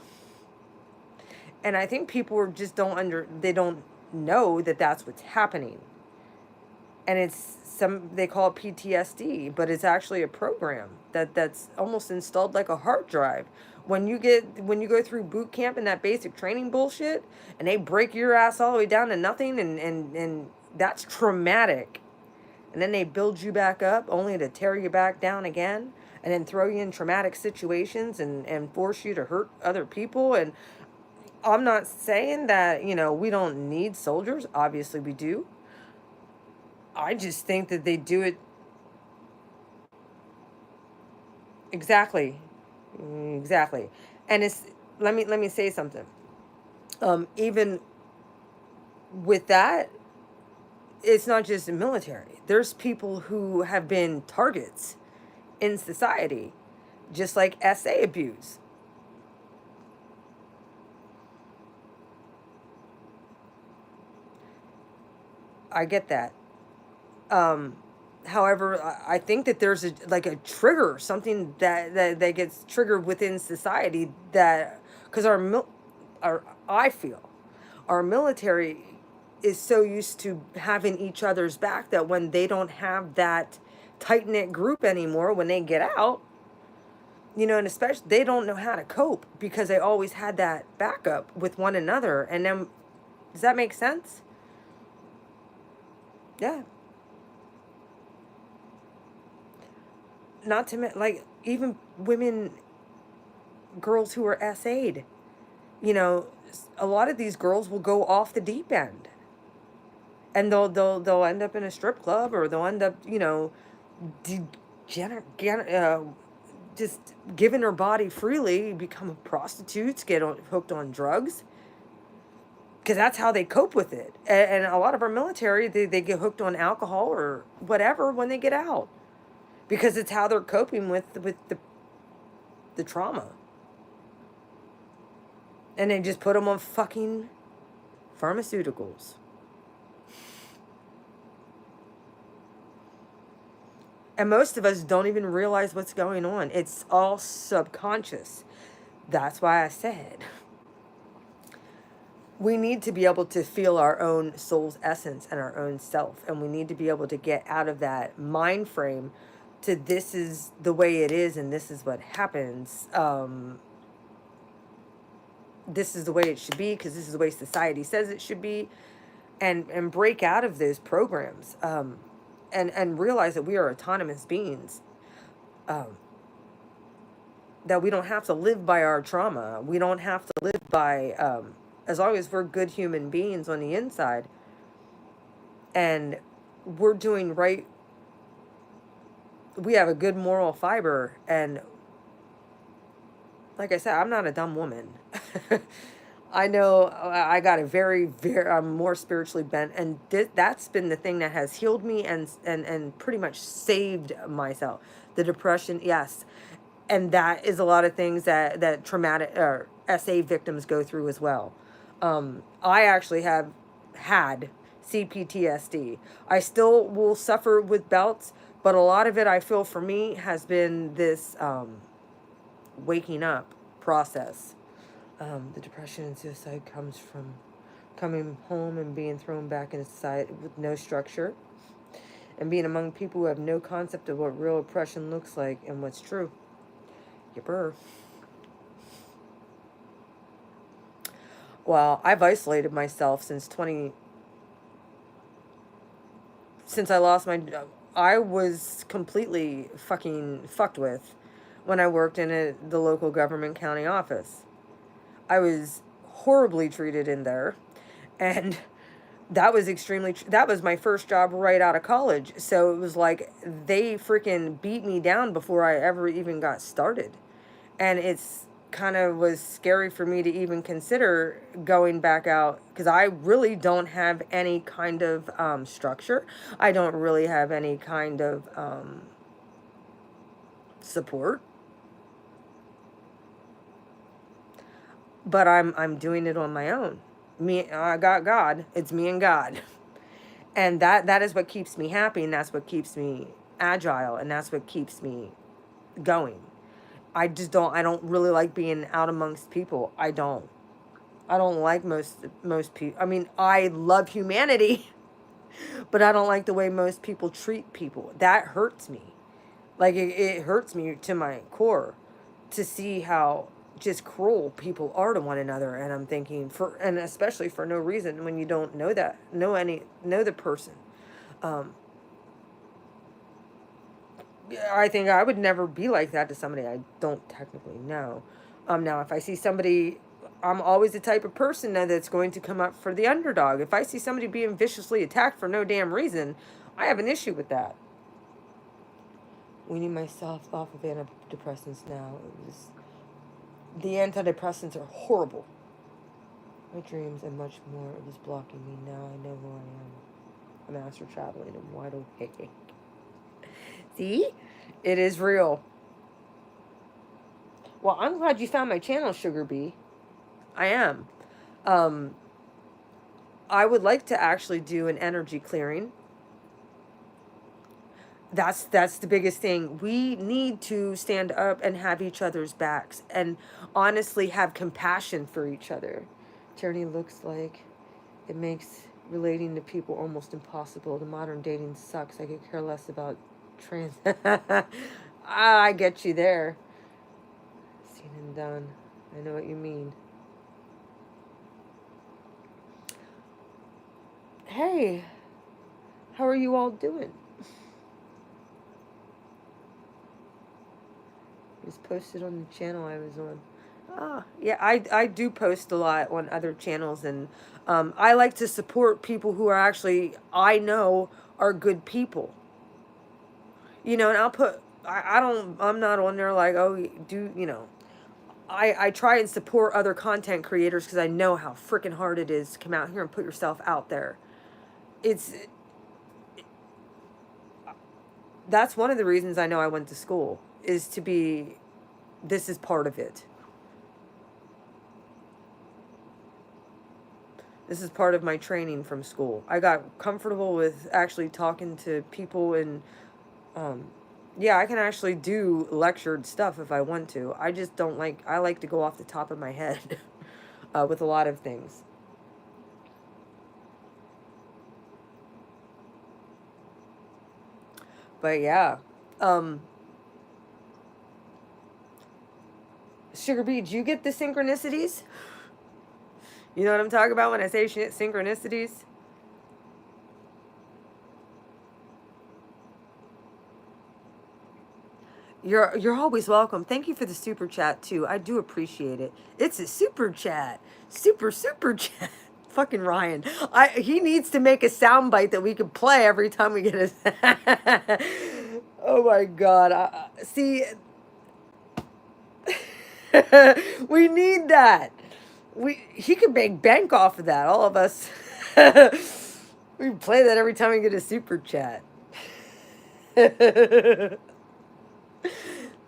And I think people just they don't know that that's what's happening. And they call it PTSD, but it's actually a program that's almost installed like a hard drive. When you go through boot camp and that basic training bullshit, and they break your ass all the way down to nothing, and that's traumatic. And then they build you back up only to tear you back down again, and then throw you in traumatic situations and force you to hurt other people. And I'm not saying that, we don't need soldiers. Obviously we do. I just think that they do it exactly. And let me say something. Even with that, it's not just the military. There's people who have been targets in society, just like SA abuse. I get that. However, I think that there's a trigger, something that gets triggered within society, that because I feel our military is so used to having each other's back that when they don't have that tight-knit group anymore, when they get out, and especially they don't know how to cope because they always had that backup with one another. And then, does that make sense? Yeah. Not to even women, girls who are SA'd, a lot of these girls will go off the deep end, and they'll end up in a strip club, or they'll end up, just giving her body freely, become prostitutes, get hooked on drugs, because that's how they cope with it. And a lot of our military, they get hooked on alcohol or whatever when they get out, because it's how they're coping with the trauma. And they just put them on fucking pharmaceuticals. And most of us don't even realize what's going on. It's all subconscious. That's why I said we need to be able to feel our own soul's essence and our own self. And we need to be able to get out of that mind frame to this is the way it is and this is what happens. This is the way it should be because this is the way society says it should be. And break out of those programs. And realize that we are autonomous beings. That we don't have to live by our trauma. We don't have to live by, as long as we're good human beings on the inside, and we're doing right. We have a good moral fiber, and like I said, I'm not a dumb woman. I know I got a I'm more spiritually bent, and that's been the thing that has healed me and pretty much saved myself. The depression, yes, and that is a lot of things that traumatic or SA victims go through as well. I actually have had CPTSD. I still will suffer with bouts, but a lot of it I feel for me has been this waking up process. The depression and suicide comes from coming home and being thrown back into society with no structure, and being among people who have no concept of what real oppression looks like and what's true. Yipper. Well, I've isolated myself since I lost my. I was completely fucking fucked with when I worked in the local government county office. I was horribly treated in there, and that was that was my first job right out of college. So it was like they freaking beat me down before I ever even got started. And it's kind of was scary for me to even consider going back out, because I really don't have any kind of structure. I don't really have any kind of support, but I'm doing it on my own. I got God. It's me and God. And that is what keeps me happy, and that's what keeps me agile, and that's what keeps me going. I don't really like being out amongst people. I don't like most people. I mean, I love humanity, but I don't like the way most people treat people. That hurts me. Like it hurts me to my core to see how just cruel people are to one another. And I'm thinking, and especially for no reason, when you don't know know the person. Um, I think I would never be like that to somebody I don't technically know. Now if I see somebody, I'm always the type of person that's going to come up for the underdog. If I see somebody being viciously attacked for no damn reason, I have an issue with that. Weaning myself off of antidepressants now. The antidepressants are horrible. My dreams and much more. It was blocking me. Now I know who I am. I'm astral traveling and wide awake. See? It is real. Well, I'm glad you found my channel, Sugar Bee. I am. Um, I would like to actually do an energy clearing. That's the biggest thing. We need to stand up and have each other's backs and honestly have compassion for each other. Tyranny looks like it makes relating to people almost impossible. The modern dating sucks. I could care less about trans. I get you there. Seen and done. I know what you mean. Hey, how are you all doing? Just posted on the channel I was on. Yeah, I do post a lot on other channels, and I like to support people who are actually, I know, are good people. You know, and I'm not on there like, oh, I try and support other content creators because I know how freaking hard it is to come out here and put yourself out there. That's one of the reasons I know I went to school, is to be, this is part of it. This is part of my training from school. I got comfortable with actually talking to people, and yeah, I can actually do lectured stuff if I want to. I just don't like, I like to go off the top of my head with a lot of things. But yeah, Sugar Bee, did you get the synchronicities? You know what I'm talking about when I say synchronicities? You're always welcome. Thank you for the super chat too. I do appreciate it. It's a super chat. Super chat. Fucking Ryan. He needs to make a soundbite that we can play every time we get a. Oh my god. See, we need that. He could make bank off of that, all of us. We play that every time we get a super chat.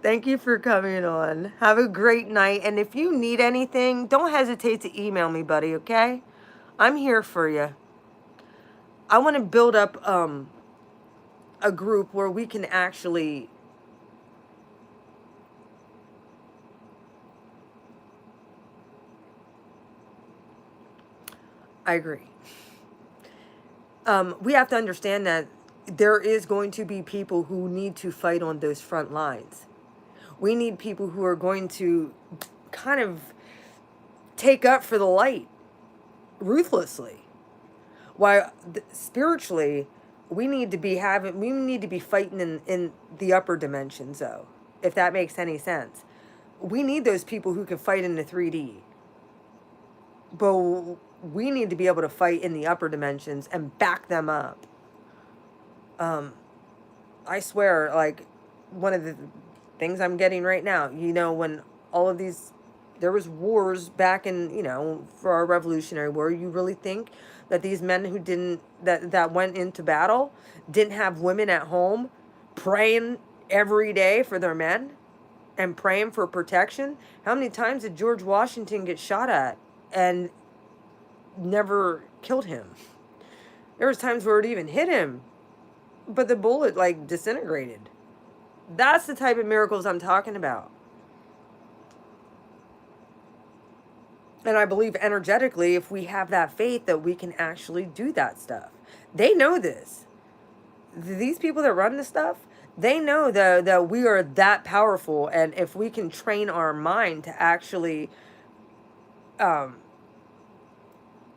Thank you for coming on. Have a great night. And if you need anything, don't hesitate to email me, buddy, okay? I'm here for you. I want to build up a group where we can actually I agree. We have to understand that there is going to be people who need to fight on those front lines. We need people who are going to kind of take up for the light ruthlessly. While spiritually, we need to be fighting in the upper dimensions, though, if that makes any sense. We need those people who can fight in the 3D. But we need to be able to fight in the upper dimensions and back them up. I swear, like, one of the things I'm getting right now, when all of these, there was wars back in, for our Revolutionary War, you really think that these men who that went into battle didn't have women at home praying every day for their men and praying for protection? How many times did George Washington get shot at and never killed him? There was times where it even hit him, but the bullet disintegrated. That's the type of miracles I'm talking about. And I believe energetically, if we have that faith, that we can actually do that stuff. They know this. These people that run this stuff, they know that we are that powerful. And if we can train our mind to actually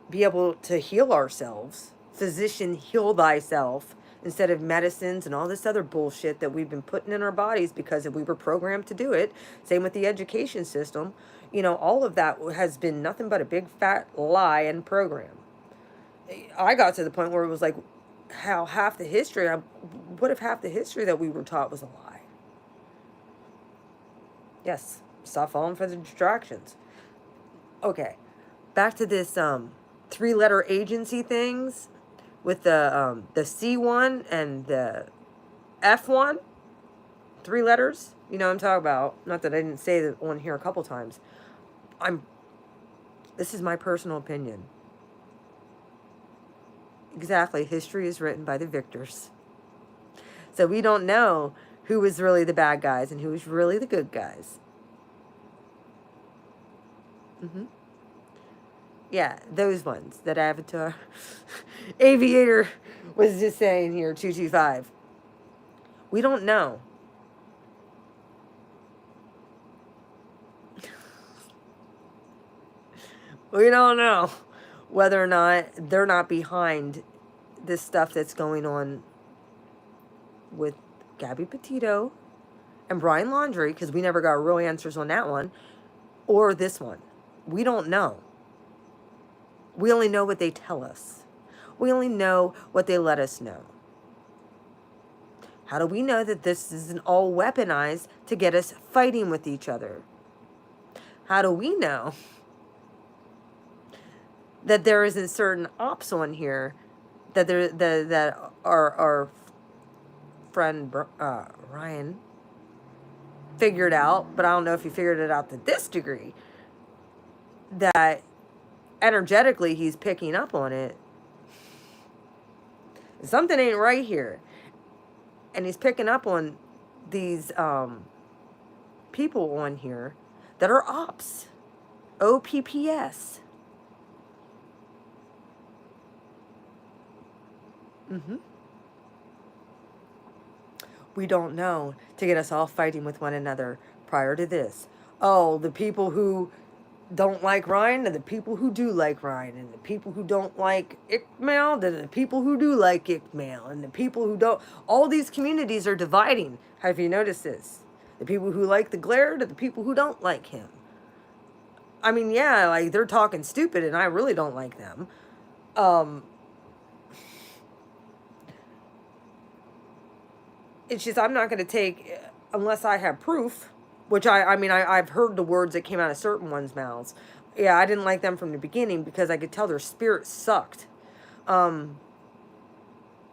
be able to heal ourselves, physician, heal thyself, instead of medicines and all this other bullshit that we've been putting in our bodies because we were programmed to do it. Same with the education system. All of that has been nothing but a big fat lie and program. I got to the point where it was like, what if half the history that we were taught was a lie? Yes, stop falling for the distractions. Okay, back to this 3-letter agency things with the C1 and the F1, 3 letters. You know what I'm talking about. Not that I didn't say that on here a couple times. This is my personal opinion. Exactly. History is written by the victors. So we don't know who was really the bad guys and who was really the good guys. Yeah, those ones that Avatar Aviator was just saying here, 225. We don't know. We don't know whether or not they're not behind this stuff that's going on with Gabby Petito and Brian Laundrie, because we never got real answers on that one, or this one. We don't know. We only know what they tell us. We only know what they let us know. How do we know that this isn't all weaponized to get us fighting with each other? How do we know that there isn't certain ops on here that our friend Ryan figured out, but I don't know if he figured it out to this degree, that energetically he's picking up on it. Something ain't right here. And he's picking up on these people on here that are ops. OPPS. We don't know, to get us all fighting with one another prior to this. Oh, the people who don't like Ryan and the people who do like Ryan, and the people who don't like Ickmail, the people who do like Ickmail, and the people who don't. All these communities are dividing. Have you noticed this? The people who like the Glare to the people who don't like him. I mean, yeah, like they're talking stupid and I really don't like them. Um, it's just I'm not going to take unless I have proof, which I mean I've heard the words that came out of certain ones' mouths. Yeah, I didn't like them from the beginning because I could tell their spirit sucked. Um,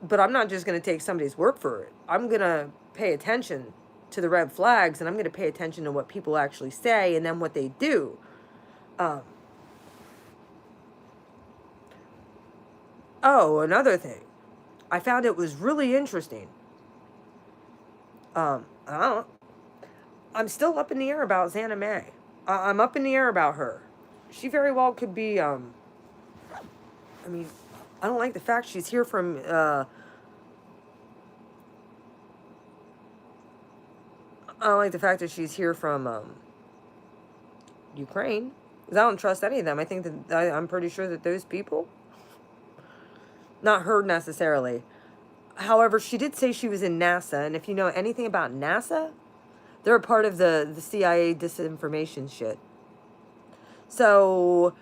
but I'm not just going to take somebody's word for it. I'm going to pay attention to the red flags, and I'm going to pay attention to what people actually say and then what they do. Um, oh, another thing. I found it was really interesting. I don't, I'm still up in the air about Xana May. I'm up in the air about her. She very well could be, I mean, I don't like the fact she's here from, I don't like the fact that she's here from, Ukraine. Because I don't trust any of them. I think that, I'm pretty sure that those people, not her necessarily. However, she did say she was in NASA, and if you know anything about NASA, they're a part of the CIA disinformation shit. So,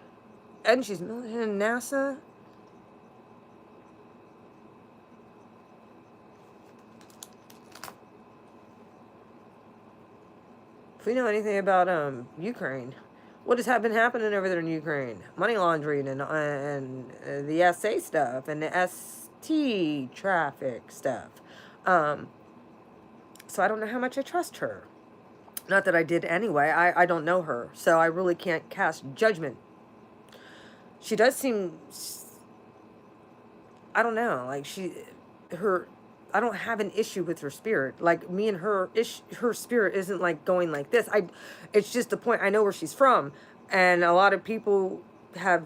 and she's in NASA. If we know anything about Ukraine, what has been happening over there in Ukraine? Money laundering and the SA stuff and the ST traffic stuff. So I don't know how much I trust her. Not that I did anyway. I don't know her, so I really can't cast judgment. She does seem, I don't know, like her, I don't have an issue with her spirit. Like me and her, her spirit isn't like going like this. It's just the point. I know where she's from, and a lot of people have.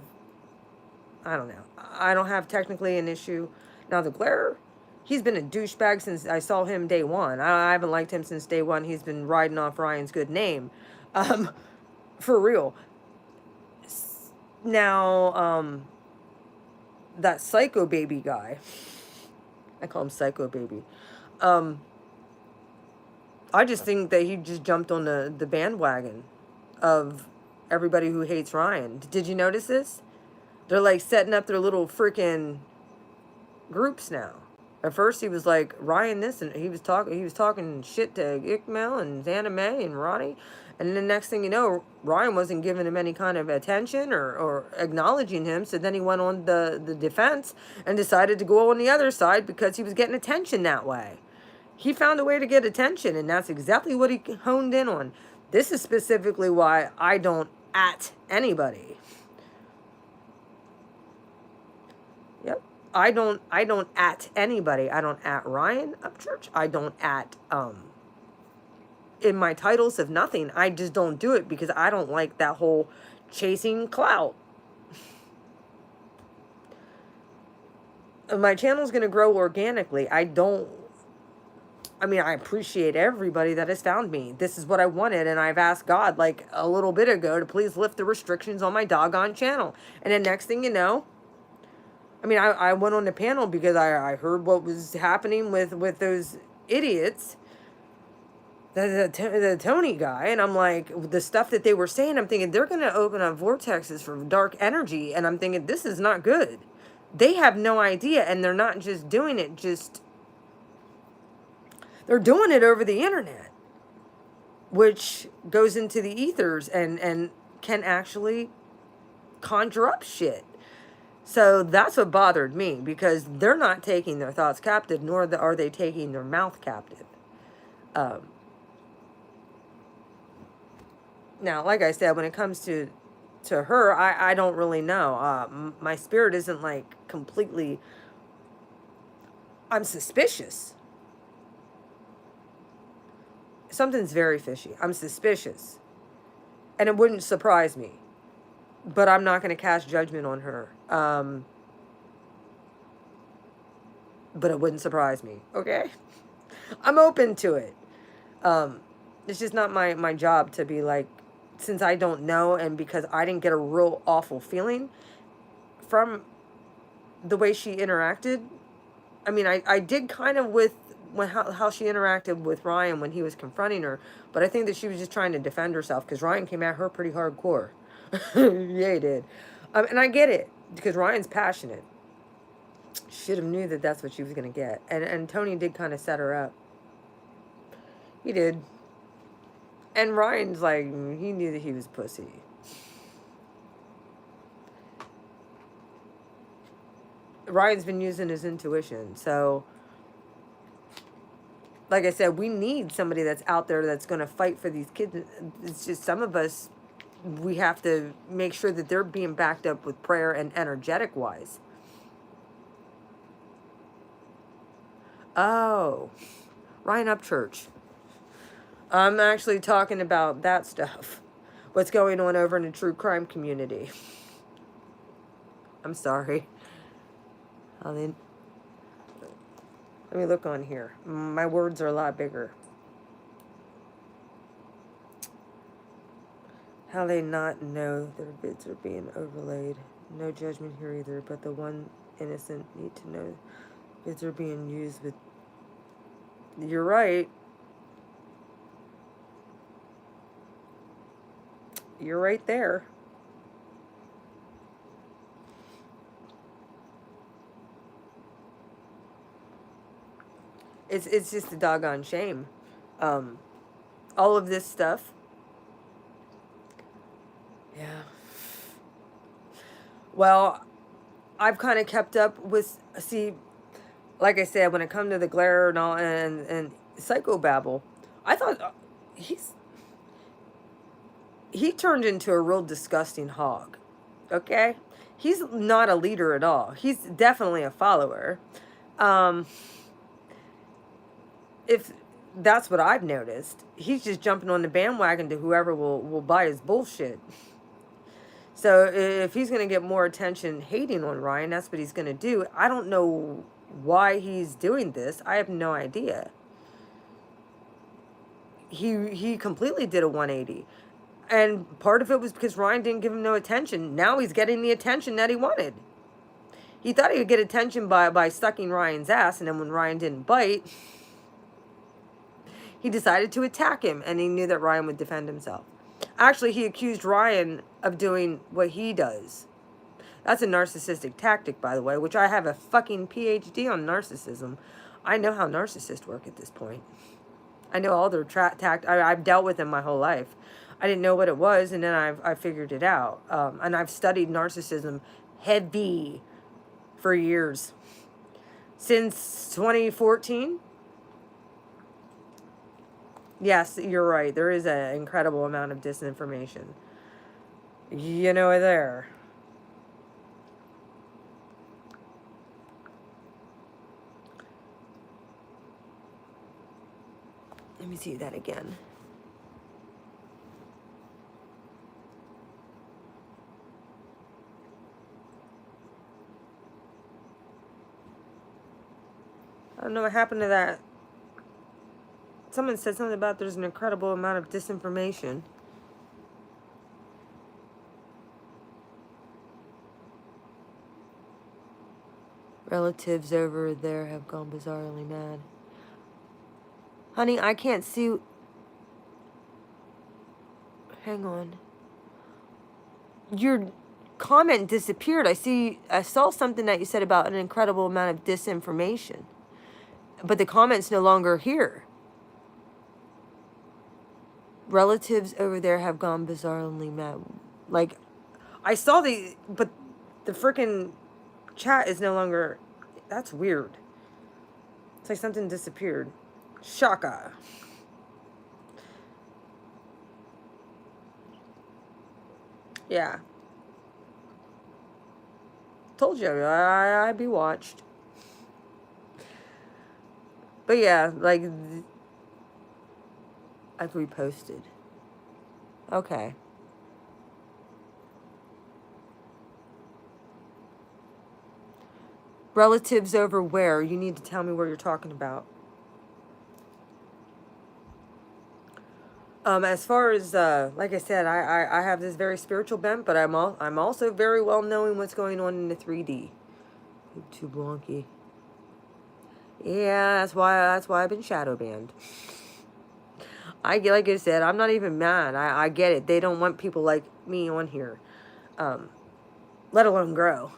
I don't know. I don't have technically an issue. Now the glare, he's been a douchebag since I saw him day one. I haven't liked him since day one. He's been riding off Ryan's good name, for real. Now, that psycho baby guy. I call him Psycho Baby. Um, I just think that he just jumped on the bandwagon of everybody who hates Ryan. Did you notice this? They're like setting up their little freaking groups now. At first he was like Ryan this, and he was talking shit to Ickmel and Xana May and Ronnie. And then the next thing you know, Ryan wasn't giving him any kind of attention or acknowledging him. So then he went on the defense and decided to go on the other side because he was getting attention that way. He found a way to get attention, and that's exactly what he honed in on. This is specifically why I don't at anybody. Yep. I don't at anybody. I don't at Ryan Upchurch. I don't at in my titles of nothing. I just don't do it because I don't like that whole chasing clout. My channel's going to grow organically. I appreciate everybody that has found me. This is what I wanted, and I've asked God like a little bit ago to please lift the restrictions on my doggone channel. And the next thing you know, I went on the panel because I heard what was happening with those idiots, the Tony guy, and I'm like, the stuff that they were saying, I'm thinking they're going to open up vortexes for dark energy, and I'm thinking this is not good. They have no idea, and they're not just doing it, they're doing it over the internet, which goes into the ethers and can actually conjure up shit. So that's what bothered me, because they're not taking their thoughts captive, nor are they taking their mouth captive. Now, like I said, when it comes to her, I don't really know. My spirit isn't like completely, I'm suspicious. Something's very fishy. I'm suspicious. And it wouldn't surprise me. But I'm not going to cast judgment on her. But it wouldn't surprise me. Okay? I'm open to it. It's just not my job to be like, since I don't know, and because I didn't get a real awful feeling from the way she interacted. I did kind of with how she interacted with Ryan when he was confronting her, but I think that she was just trying to defend herself because Ryan came at her pretty hardcore. Yeah, he did. And I get it because Ryan's passionate. Should have knew that that's what she was going to get. And Tony did kind of set her up. He did. And Ryan's like, he knew that he was pussy. Ryan's been using his intuition. So, like I said, we need somebody that's out there that's going to fight for these kids. It's just some of us, we have to make sure that they're being backed up with prayer and energetic wise. Oh, Ryan Upchurch. I'm actually talking about that stuff. What's going on over in the true crime community. I'm sorry. Let me look on here. My words are a lot bigger. How they not know their bids are being overlaid. No judgment here either, but the one innocent need to know bids are being used with... You're right. You're right there. It's just a doggone shame. All of this stuff. Yeah. Well, I've kind of kept up with, see, like I said, when it comes to the glare and all and psychobabble, I thought he turned into a real disgusting hog. Okay? He's not a leader at all. He's definitely a follower. If that's what I've noticed, he's just jumping on the bandwagon to whoever will buy his bullshit. So if he's going to get more attention hating on Ryan, that's what he's going to do. I don't know why he's doing this. I have no idea. He completely did a 180. And part of it was because Ryan didn't give him no attention. Now he's getting the attention that he wanted. He thought he would get attention by sucking Ryan's ass, and then when Ryan didn't bite, he decided to attack him, and he knew that Ryan would defend himself. Actually, he accused Ryan of doing what he does. That's a narcissistic tactic, by the way, which I have a fucking PhD on narcissism. I know how narcissists work at this point. I know all their I've dealt with them my whole life. I didn't know what it was, and then I figured it out. And I've studied narcissism heavy for years. Since 2014. Yes, you're right. There is an incredible amount of disinformation. You know, there. Let me see that again. I don't know what happened to that. Someone said something about there's an incredible amount of disinformation. Relatives over there have gone bizarrely mad. Honey, I can't see... Hang on. Your comment disappeared. I saw something that you said about an incredible amount of disinformation. But the comment's no longer here. Relatives over there have gone bizarrely mad. Like, I saw but the freaking chat is no longer... That's weird. It's like something disappeared. Shaka. Yeah. Told you, I'd be watched. But yeah, like... I've reposted. Okay. Relatives over where? You need to tell me where you're talking about. As far as, like I said, I have this very spiritual bent, but I'm also very well knowing what's going on in the 3D. Too wonky. Yeah, that's why I've been shadow banned. Like I said, I'm not even mad. I get it. They don't want people like me on here, let alone grow.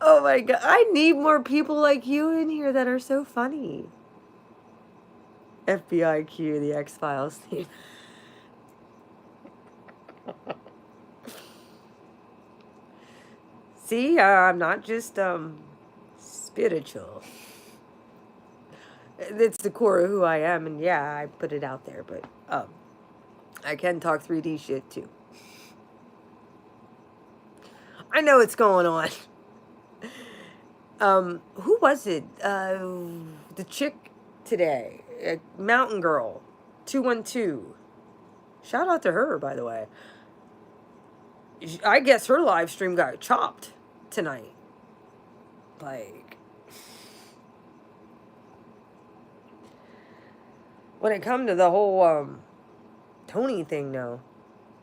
Oh my God. I need more people like you in here that are so funny. FBI Q, the X-Files theme. See, I'm not just spiritual. It's the core of who I am, and yeah, I put it out there, but I can talk 3D shit too. I know what's going on. Who was it? The chick today, Mountain Girl, 212. Shout out to her, by the way. I guess her live stream got chopped tonight. Like, when it come to the whole Tony thing, though,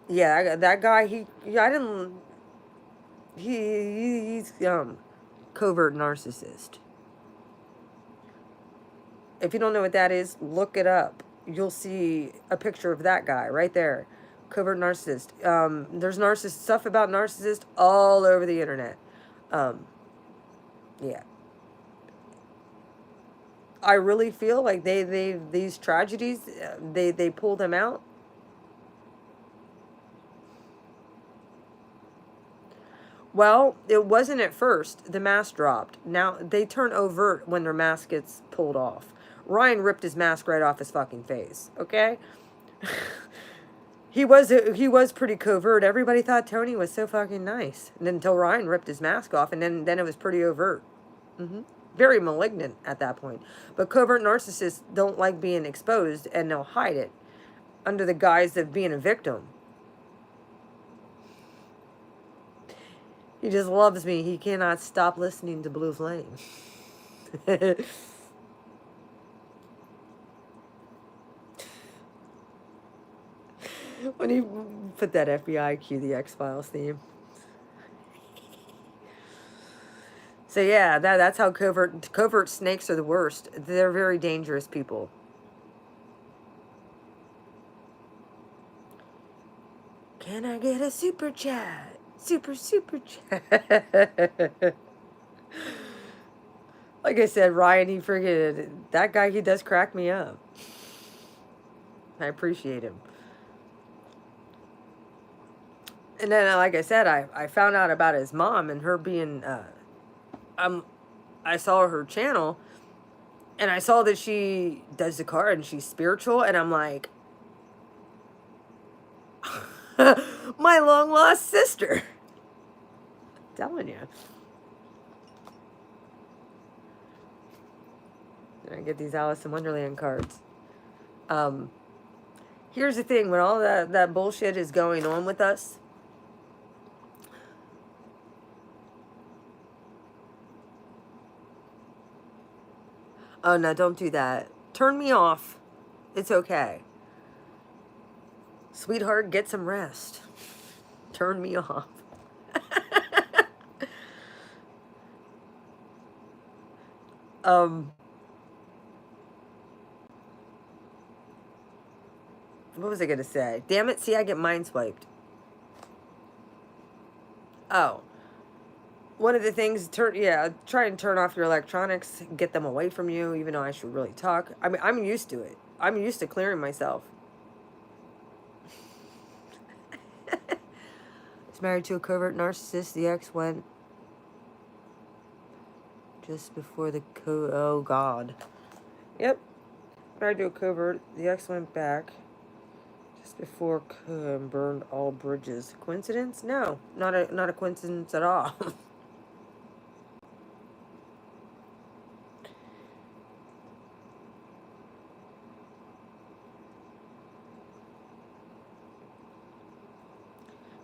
yeah, that guy, he's covert narcissist. If you don't know what that is, look it up. You'll see a picture of that guy right there. Covert narcissist. There's narcissist stuff about narcissists all over the internet. Yeah. I really feel like these tragedies, they pull them out. Well, it wasn't at first. The mask dropped. Now they turn overt when their mask gets pulled off. Ryan ripped his mask right off his fucking face. Okay. He was pretty covert. Everybody thought Tony was so fucking nice, and until Ryan ripped his mask off, and then it was pretty overt. Very malignant at that point. But covert narcissists don't like being exposed, and they'll hide it under the guise of being a victim. He just loves me. He cannot stop listening to Blue Flame. When he put that FBI Q, the X-Files theme. So yeah, that's how covert snakes are the worst. They're very dangerous people. Can I get a super chat? Super chat. Like I said, Ryan, he friggin', that guy, he does crack me up. I appreciate him. And then, like I said, I found out about his mom and her being, I saw her channel, and I saw that she does the card and she's spiritual, and I'm like, my long lost sister. I'm telling you. I get these Alice in Wonderland cards. Here's the thing, when all that bullshit is going on with us, oh no, don't do that. Turn me off. It's okay. Sweetheart, get some rest. Turn me off. What was I going to say? Damn it, see, I get mind swiped. Oh. One of the things, try and turn off your electronics, get them away from you, even though I should really talk. I mean, I'm used to it. I'm used to clearing myself. He's married to a covert narcissist. The ex went just before the oh God. Yep. Married to a covert. The ex went back just before burned all bridges. Coincidence? No, not a coincidence at all.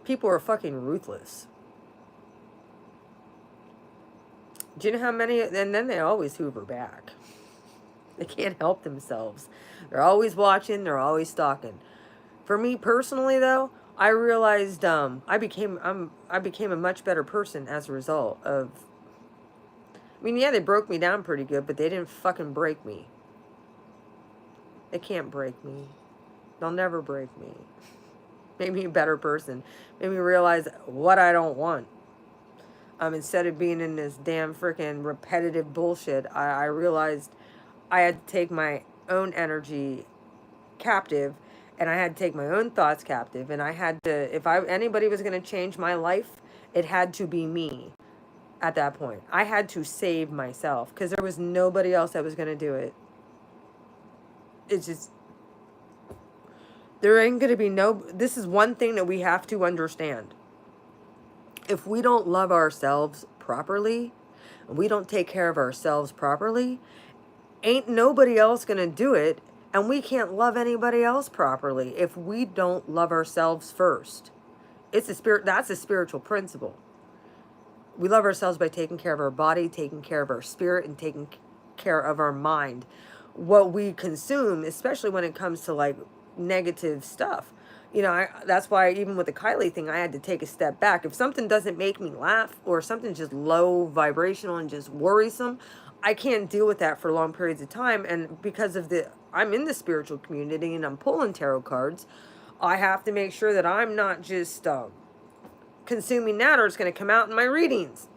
People are fucking ruthless. Do you know how many? And then they always hoover back. They can't help themselves. They're always watching. They're always stalking. For me personally, though, I realized I became a much better person as a result of. I mean, yeah, they broke me down pretty good, but they didn't fucking break me. They can't break me. They'll never break me. Made me a better person. Made me realize what I don't want. Instead of being in this damn freaking repetitive bullshit, I realized I had to take my own energy captive, and I had to take my own thoughts captive, and I had to, if anybody was going to change my life, it had to be me. At that point, I had to save myself because there was nobody else that was going to do it. It's just, there ain't going to be no, this is one thing that we have to understand. If we don't love ourselves properly, we don't take care of ourselves properly, ain't nobody else going to do it. And we can't love anybody else properly if we don't love ourselves first. It's a spirit, that's a spiritual principle. We love ourselves by taking care of our body, taking care of our spirit, and taking care of our mind. What we consume, especially when it comes to like negative stuff. You know, that's why even with the Kylie thing, I had to take a step back. If something doesn't make me laugh or something's just low vibrational and just worrisome, I can't deal with that for long periods of time. And because of I'm in the spiritual community and I'm pulling tarot cards, I have to make sure that I'm not just consuming that, or it's going to come out in my readings.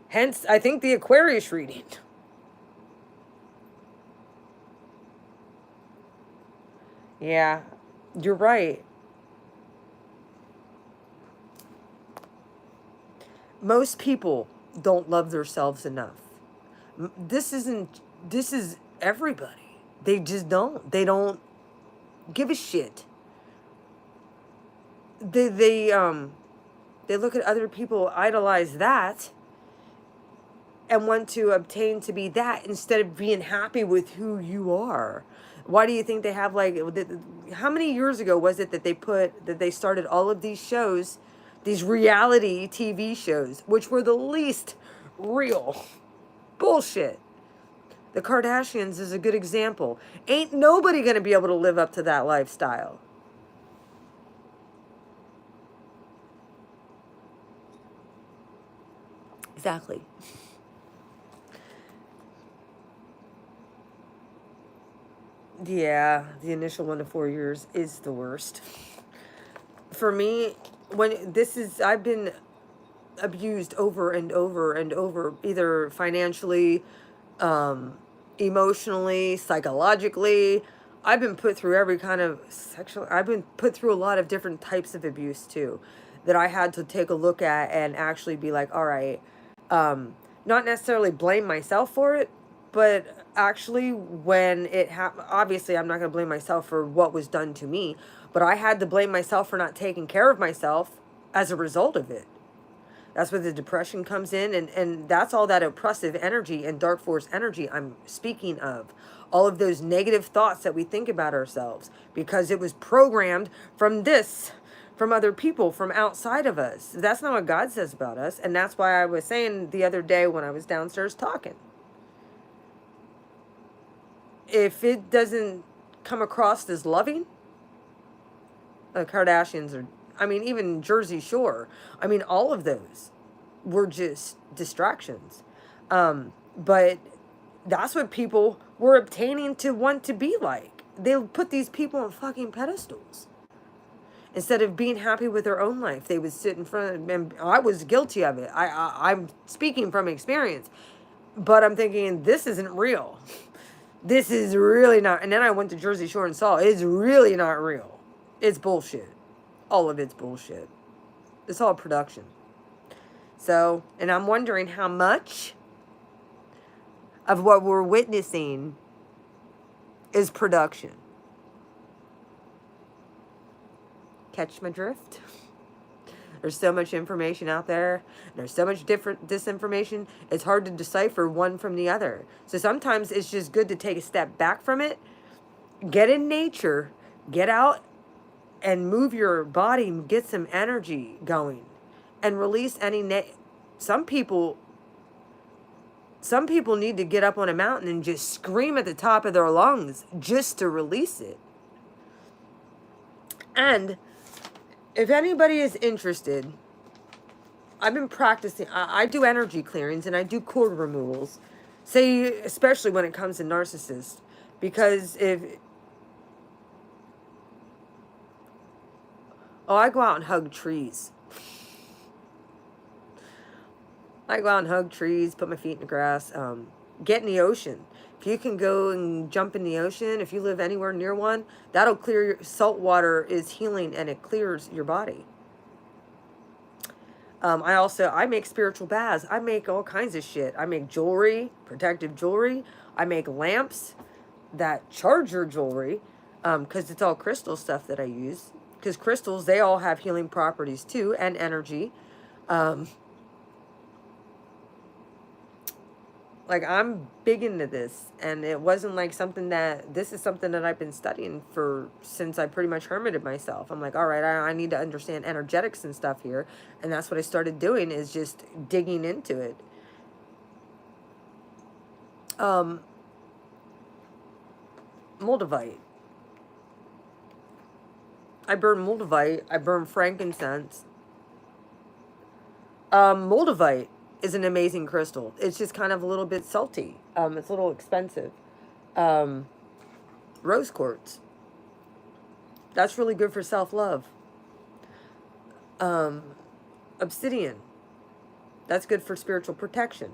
Hence, I think the Aquarius reading. Yeah, you're right. Most people don't love themselves enough. This is everybody. They just don't. They don't give a shit. They look at other people, idolize that, and want to obtain to be that instead of being happy with who you are. Why do you think they have like, how many years ago was it that they started all of these shows, these reality TV shows, which were the least real bullshit? The Kardashians is a good example. Ain't nobody gonna be able to live up to that lifestyle. Exactly. Yeah, the initial 1 to 4 years is the worst. For me, I've been abused over and over and over, either financially, emotionally, psychologically. I've been put through every kind of I've been put through a lot of different types of abuse too, that I had to take a look at and actually be like, all right, not necessarily blame myself for it, but actually when it happened, obviously I'm not going to blame myself for what was done to me, but I had to blame myself for not taking care of myself as a result of it. That's where the depression comes in, and that's all that oppressive energy and dark force energy I'm speaking of. All of those negative thoughts that we think about ourselves because it was programmed from other people, from outside of us. That's not what God says about us, and that's why I was saying the other day when I was downstairs talking. If it doesn't come across as loving, the Kardashians are, I mean, even Jersey Shore, I mean, all of those were just distractions. But that's what people were obtaining to want to be like. They put these people on fucking pedestals. Instead of being happy with their own life, they would sit in front of, and I was guilty of it. I'm speaking from experience. But I'm thinking, this isn't real. This is really not. And then I went to Jersey Shore and saw it's really not real. It's bullshit. All of it's bullshit. It's all production. So, and I'm wondering how much of what we're witnessing is production. Catch my drift? There's so much information out there. There's so much different disinformation. It's hard to decipher one from the other. So sometimes it's just good to take a step back from it, get in nature, get out and move your body, get some energy going, and release any some people need to get up on a mountain and just scream at the top of their lungs just to release it. And if anybody is interested, I've been practicing. I do energy clearings and I do cord removals. Say, especially when it comes to narcissists, because if, oh, I go out and hug trees. I go out and hug trees, put my feet in the grass, get in the ocean. If you can go and jump in the ocean, if you live anywhere near one, that'll clear your, salt water is healing and it clears your body. I make spiritual baths. I make all kinds of shit. I make jewelry, protective jewelry. I make lamps that charge your jewelry, because it's all crystal stuff that I use. Because crystals, they all have healing properties too, and energy. Like, I'm big into this, and it wasn't like something that, this is something that I've been studying for, since I pretty much hermited myself. I'm like, all right, I need to understand energetics and stuff here, and that's what I started doing, is just digging into it. Moldavite. I burn moldavite, I burn frankincense. Moldavite is an amazing crystal. It's just kind of a little bit salty. It's a little expensive. Rose quartz. That's really good for self-love. Obsidian. That's good for spiritual protection.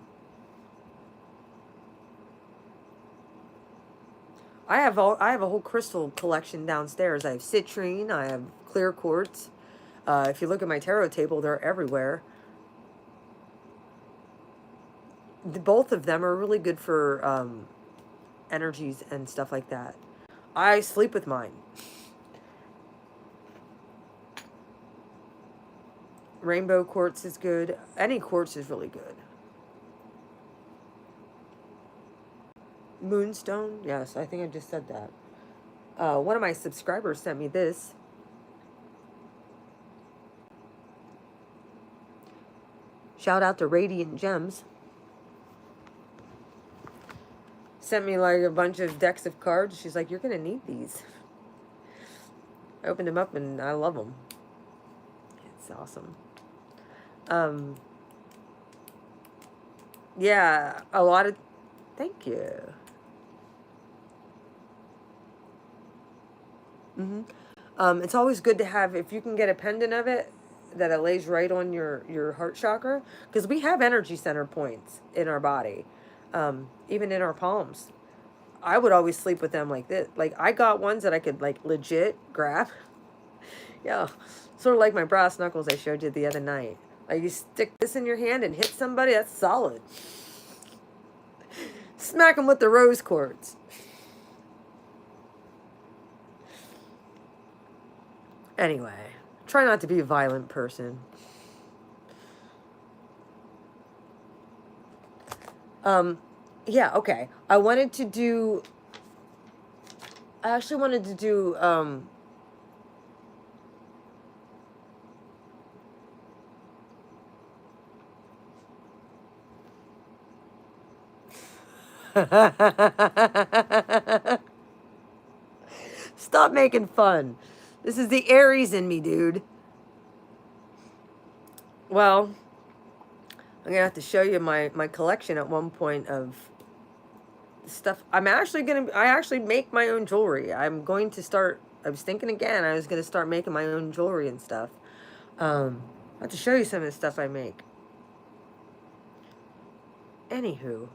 I have a whole crystal collection downstairs. I have citrine. I have clear quartz. If you look at my tarot table, they're everywhere. Both of them are really good for energies and stuff like that. I sleep with mine. Rainbow quartz is good. Any quartz is really good. Moonstone, yes, I think I just said that. One of my subscribers sent me this. Shout out to Radiant Gems. Sent me like a bunch of decks of cards. She's like, you're gonna need these. I opened them up and I love them. It's awesome. Yeah, a lot of, thank you. It's always good to have, if you can get a pendant of it, that it lays right on your heart chakra, because we have energy center points in our body, even in our palms. I would always sleep with them like this. Like, I got ones that I could, like, legit grab. Yeah, sort of like my brass knuckles I showed you the other night. Like, you stick this in your hand and hit somebody, that's solid. Smack them with the rose quartz. Anyway, try not to be a violent person. Yeah, okay. I actually wanted to do, Stop making fun. This is the Aries in me, dude. Well, I'm gonna have to show you my collection at one point of stuff. I actually make my own jewelry. I'm going to start, I was thinking again, I was gonna start making my own jewelry and stuff. I have to show you some of the stuff I make. Anywho,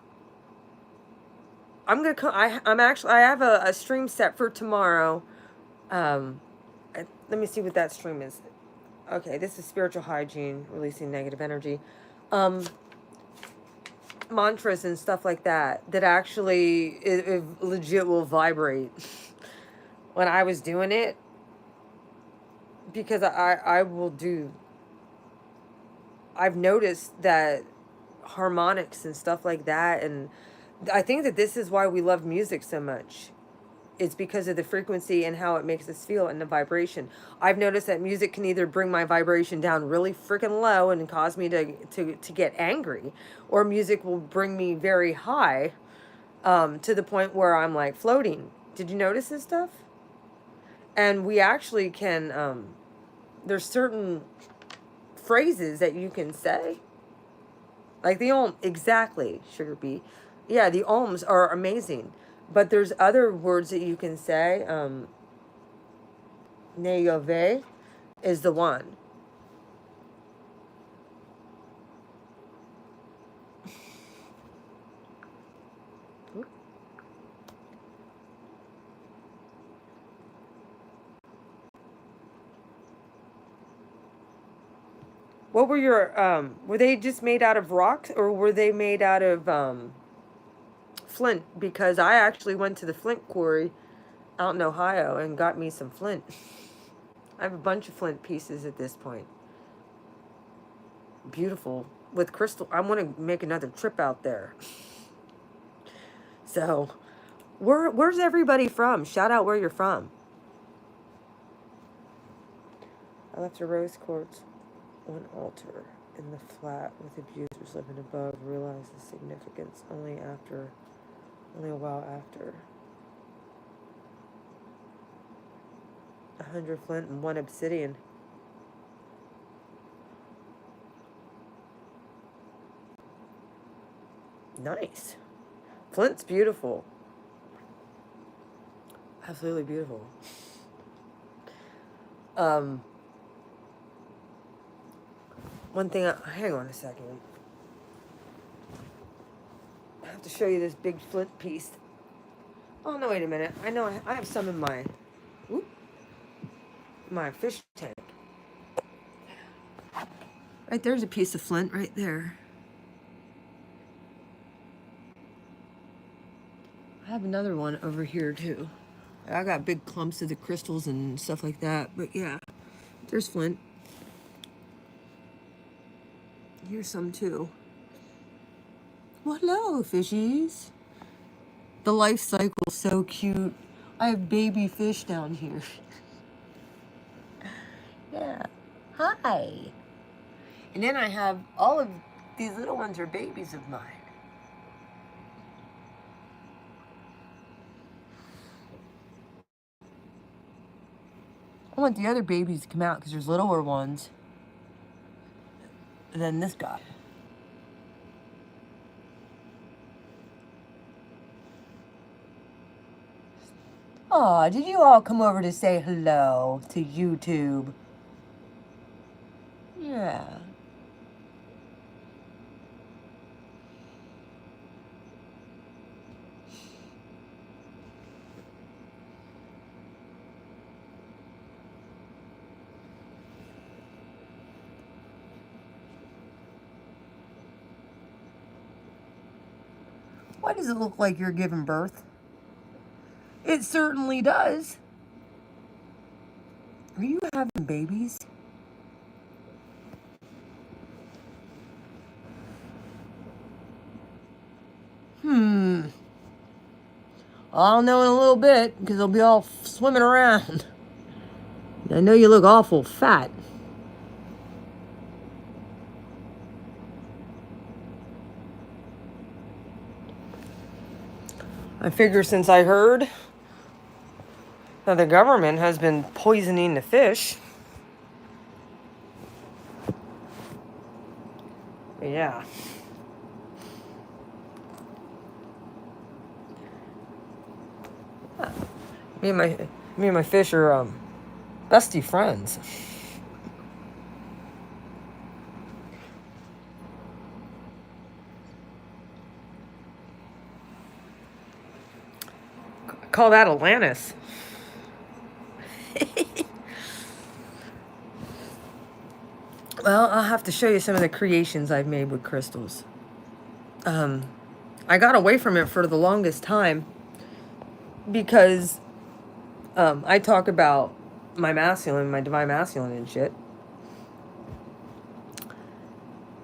I'm gonna come. I have a stream set for tomorrow. Let me see what that stream is. Okay, this is spiritual hygiene, releasing negative energy. Mantras and stuff like that actually it legit will vibrate. When I was doing it, because I've noticed that harmonics and stuff like that, and I think that this is why we love music so much. It's because of the frequency and how it makes us feel and the vibration. I've noticed that music can either bring my vibration down really freaking low and cause me to get angry, or music will bring me very high, to the point where I'm like floating. Did you notice this stuff? And we actually can, there's certain phrases that you can say. Like the old, exactly, Sugar Bee. Yeah, the ohms are amazing. But there's other words that you can say. Neyove is the one. What were your were they just made out of rocks or were they made out of flint? Because I actually went to the flint quarry out in Ohio and got me some flint. I have a bunch of flint pieces at this point. Beautiful with crystal. I want to make another trip out there. So, where's everybody from? Shout out where you're from. I left a rose quartz on altar in the flat with abusers living above. Realized the significance only a while after. 100 flint and 1 obsidian. Nice. Flint's beautiful. Absolutely beautiful. One thing, hang on a second. I have to show you this big flint piece. Oh, no, wait a minute. I know I have some in my fish tank. Right there's a piece of flint right there. I have another one over here too. I got big clumps of the crystals and stuff like that. But yeah, there's flint. Here's some too. Well, hello, fishies. The life cycle's so cute. I have baby fish down here. Yeah. Hi. And then I have all of these little ones are babies of mine. I want the other babies to come out because there's littler ones. And then this guy. Aw, did you all come over to say hello to YouTube? Yeah. Why does it look like you're giving birth? It certainly does. Are you having babies? I'll know in a little bit because they'll be all swimming around. I know you look awful fat. I figure since I heard that the government has been poisoning the fish. Yeah. Me and my fish are bestie friends. Call that Atlantis. Well, I'll have to show you some of the creations I've made with crystals. I got away from it for the longest time because I talk about my masculine, my divine masculine and shit.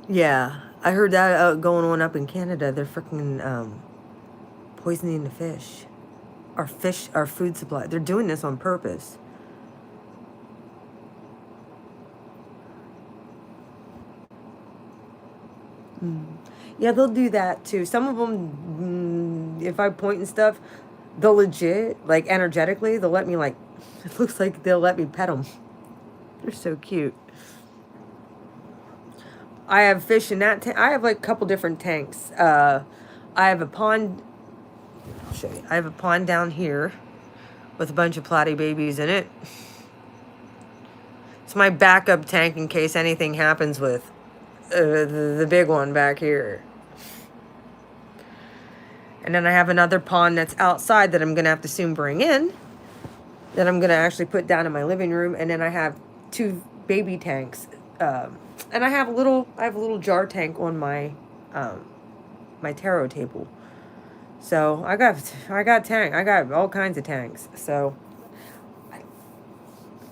Yeah, I heard that going on up in Canada. They're freaking poisoning the fish. Our food supply. They're doing this on purpose. Yeah, they'll do that too. Some of them, if I point and stuff, they'll legit, like energetically, they'll let me like, it looks like they'll let me pet them. They're so cute. I have fish in that tank. I have like a couple different tanks. I have a pond. I'll show you. I have a pond down here with a bunch of platy babies in it. It's my backup tank in case anything happens with the big one back here. And then I have another pond that's outside that I'm going to have to soon bring in, that I'm going to actually put down in my living room. And then I have 2 baby tanks. And I have a little jar tank on my my tarot table. So I got all kinds of tanks. So I'm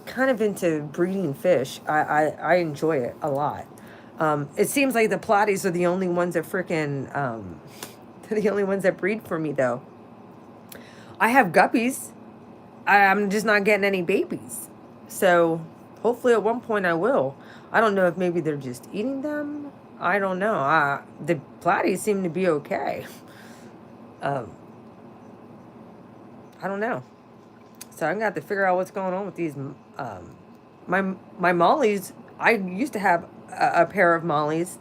kind of into breeding fish. I enjoy it a lot. It seems like the platies are the only ones that freaking they're the only ones that breed for me, though. I have guppies. I'm just not getting any babies. So hopefully at one point I will. I don't know if maybe they're just eating them. I don't know. The platies seem to be okay. I don't know. So I'm gonna have to figure out what's going on with these. My mollies. I used to have a pair of mollies,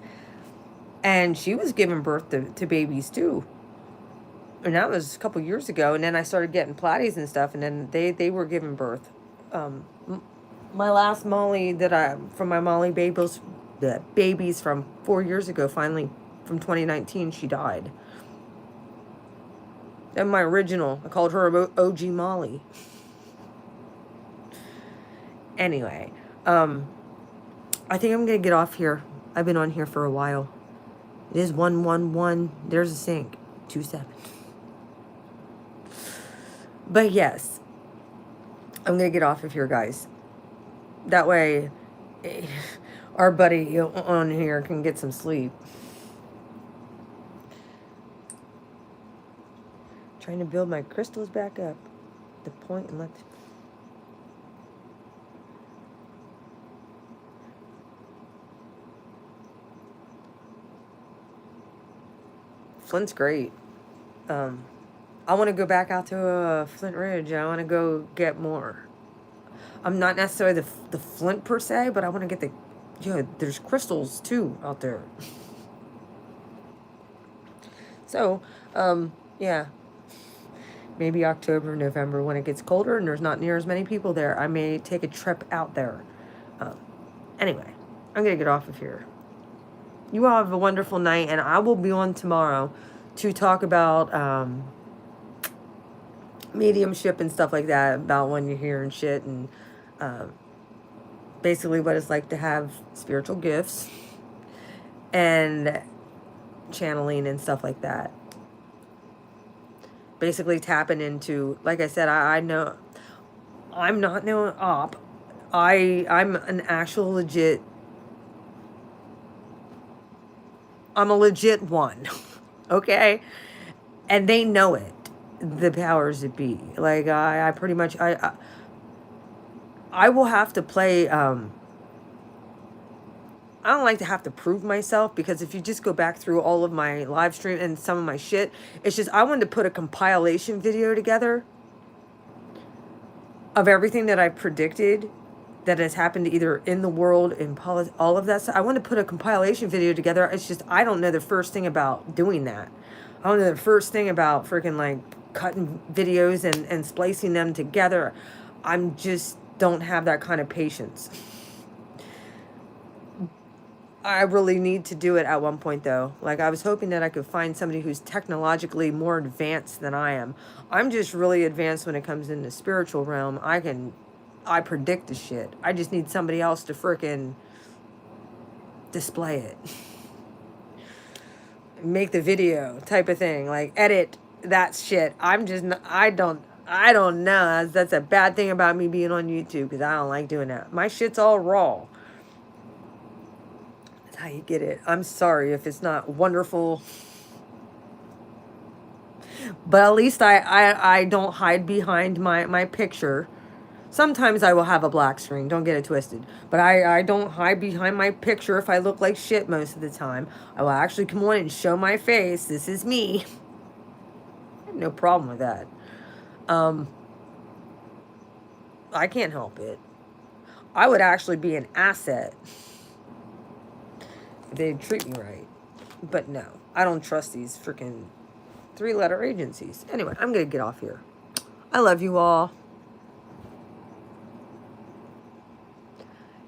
and she was giving birth to babies too. And that was a couple years ago. And then I started getting platies and stuff, and then they were giving birth. My last molly from my molly babies, the babies from 4 years ago, finally from 2019, she died. And my original, I called her OG Molly. Anyway, I think I'm gonna get off here. I've been on here for a while. It is 111. There's a sync. 27. But yes, I'm gonna get off of here, guys. That way, our buddy on here can get some sleep. Trying to build my crystals back up. The point and let. Flint's great. I want to go back out to Flint Ridge. I want to go get more. I'm not necessarily the flint per se, but I want to get the. Yeah, there's crystals too out there. So, yeah. Maybe October, November, when it gets colder and there's not near as many people there, I may take a trip out there. Anyway, I'm going to get off of here. You all have a wonderful night, and I will be on tomorrow to talk about mediumship and stuff like that, about when you're hearing shit, and basically what it's like to have spiritual gifts and channeling and stuff like that. Basically tapping into, like I said, I know I'm not no op. I'm an actual legit. I'm a legit one. Okay? And they know it. The powers that be. Like I pretty much I will have to play I don't like to have to prove myself, because if you just go back through all of my live stream and some of my shit, it's just I wanted to put a compilation video together of everything that I predicted that has happened either in the world, in politics, all of that stuff. I want to put a compilation video together. It's just I don't know the first thing about doing that. I don't know the first thing about freaking like cutting videos and splicing them together. I'm just don't have that kind of patience. I really need to do it at one point, though. Like, I was hoping that I could find somebody who's technologically more advanced than I am. I'm just really advanced when it comes in the spiritual realm. I predict the shit. I just need somebody else to frickin' display it. Make the video type of thing. Like, edit that shit. I'm just, I don't know. That's a bad thing about me being on YouTube, because I don't like doing that. My shit's all raw. How you get it. I'm sorry if it's not wonderful, but at least I don't hide behind my picture. Sometimes I will have a black screen, don't get it twisted, but I don't hide behind my picture if I look like shit most of the time. I will actually come on and show my face. This is me. I have no problem with that. I can't help it. I would actually be an asset. They'd treat me right. But no, I don't trust these freaking 3-letter agencies. Anyway, I'm going to get off here. I love you all.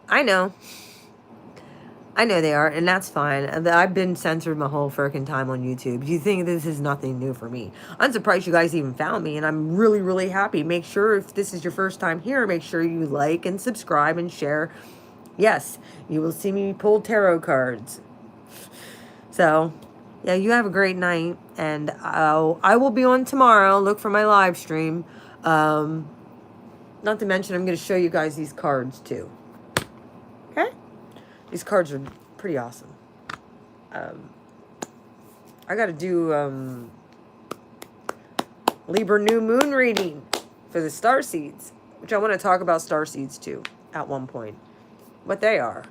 I know they are, and that's fine. I've been censored my whole freaking time on YouTube. You think this is nothing new for me. I'm surprised you guys even found me, and I'm really, really happy. Make sure, if this is your first time here, make sure you like and subscribe and share. Yes, you will see me pull tarot cards. So, yeah, you have a great night, and I will be on tomorrow. Look for my live stream. Not to mention, I'm going to show you guys these cards, too. Okay? These cards are pretty awesome. I got to do Libra New Moon reading for the star seeds, which I want to talk about star seeds, too, at one point. What they are.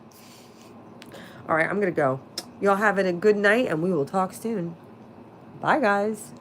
All right, I'm going to go. Y'all have a good night, and we will talk soon. Bye, guys.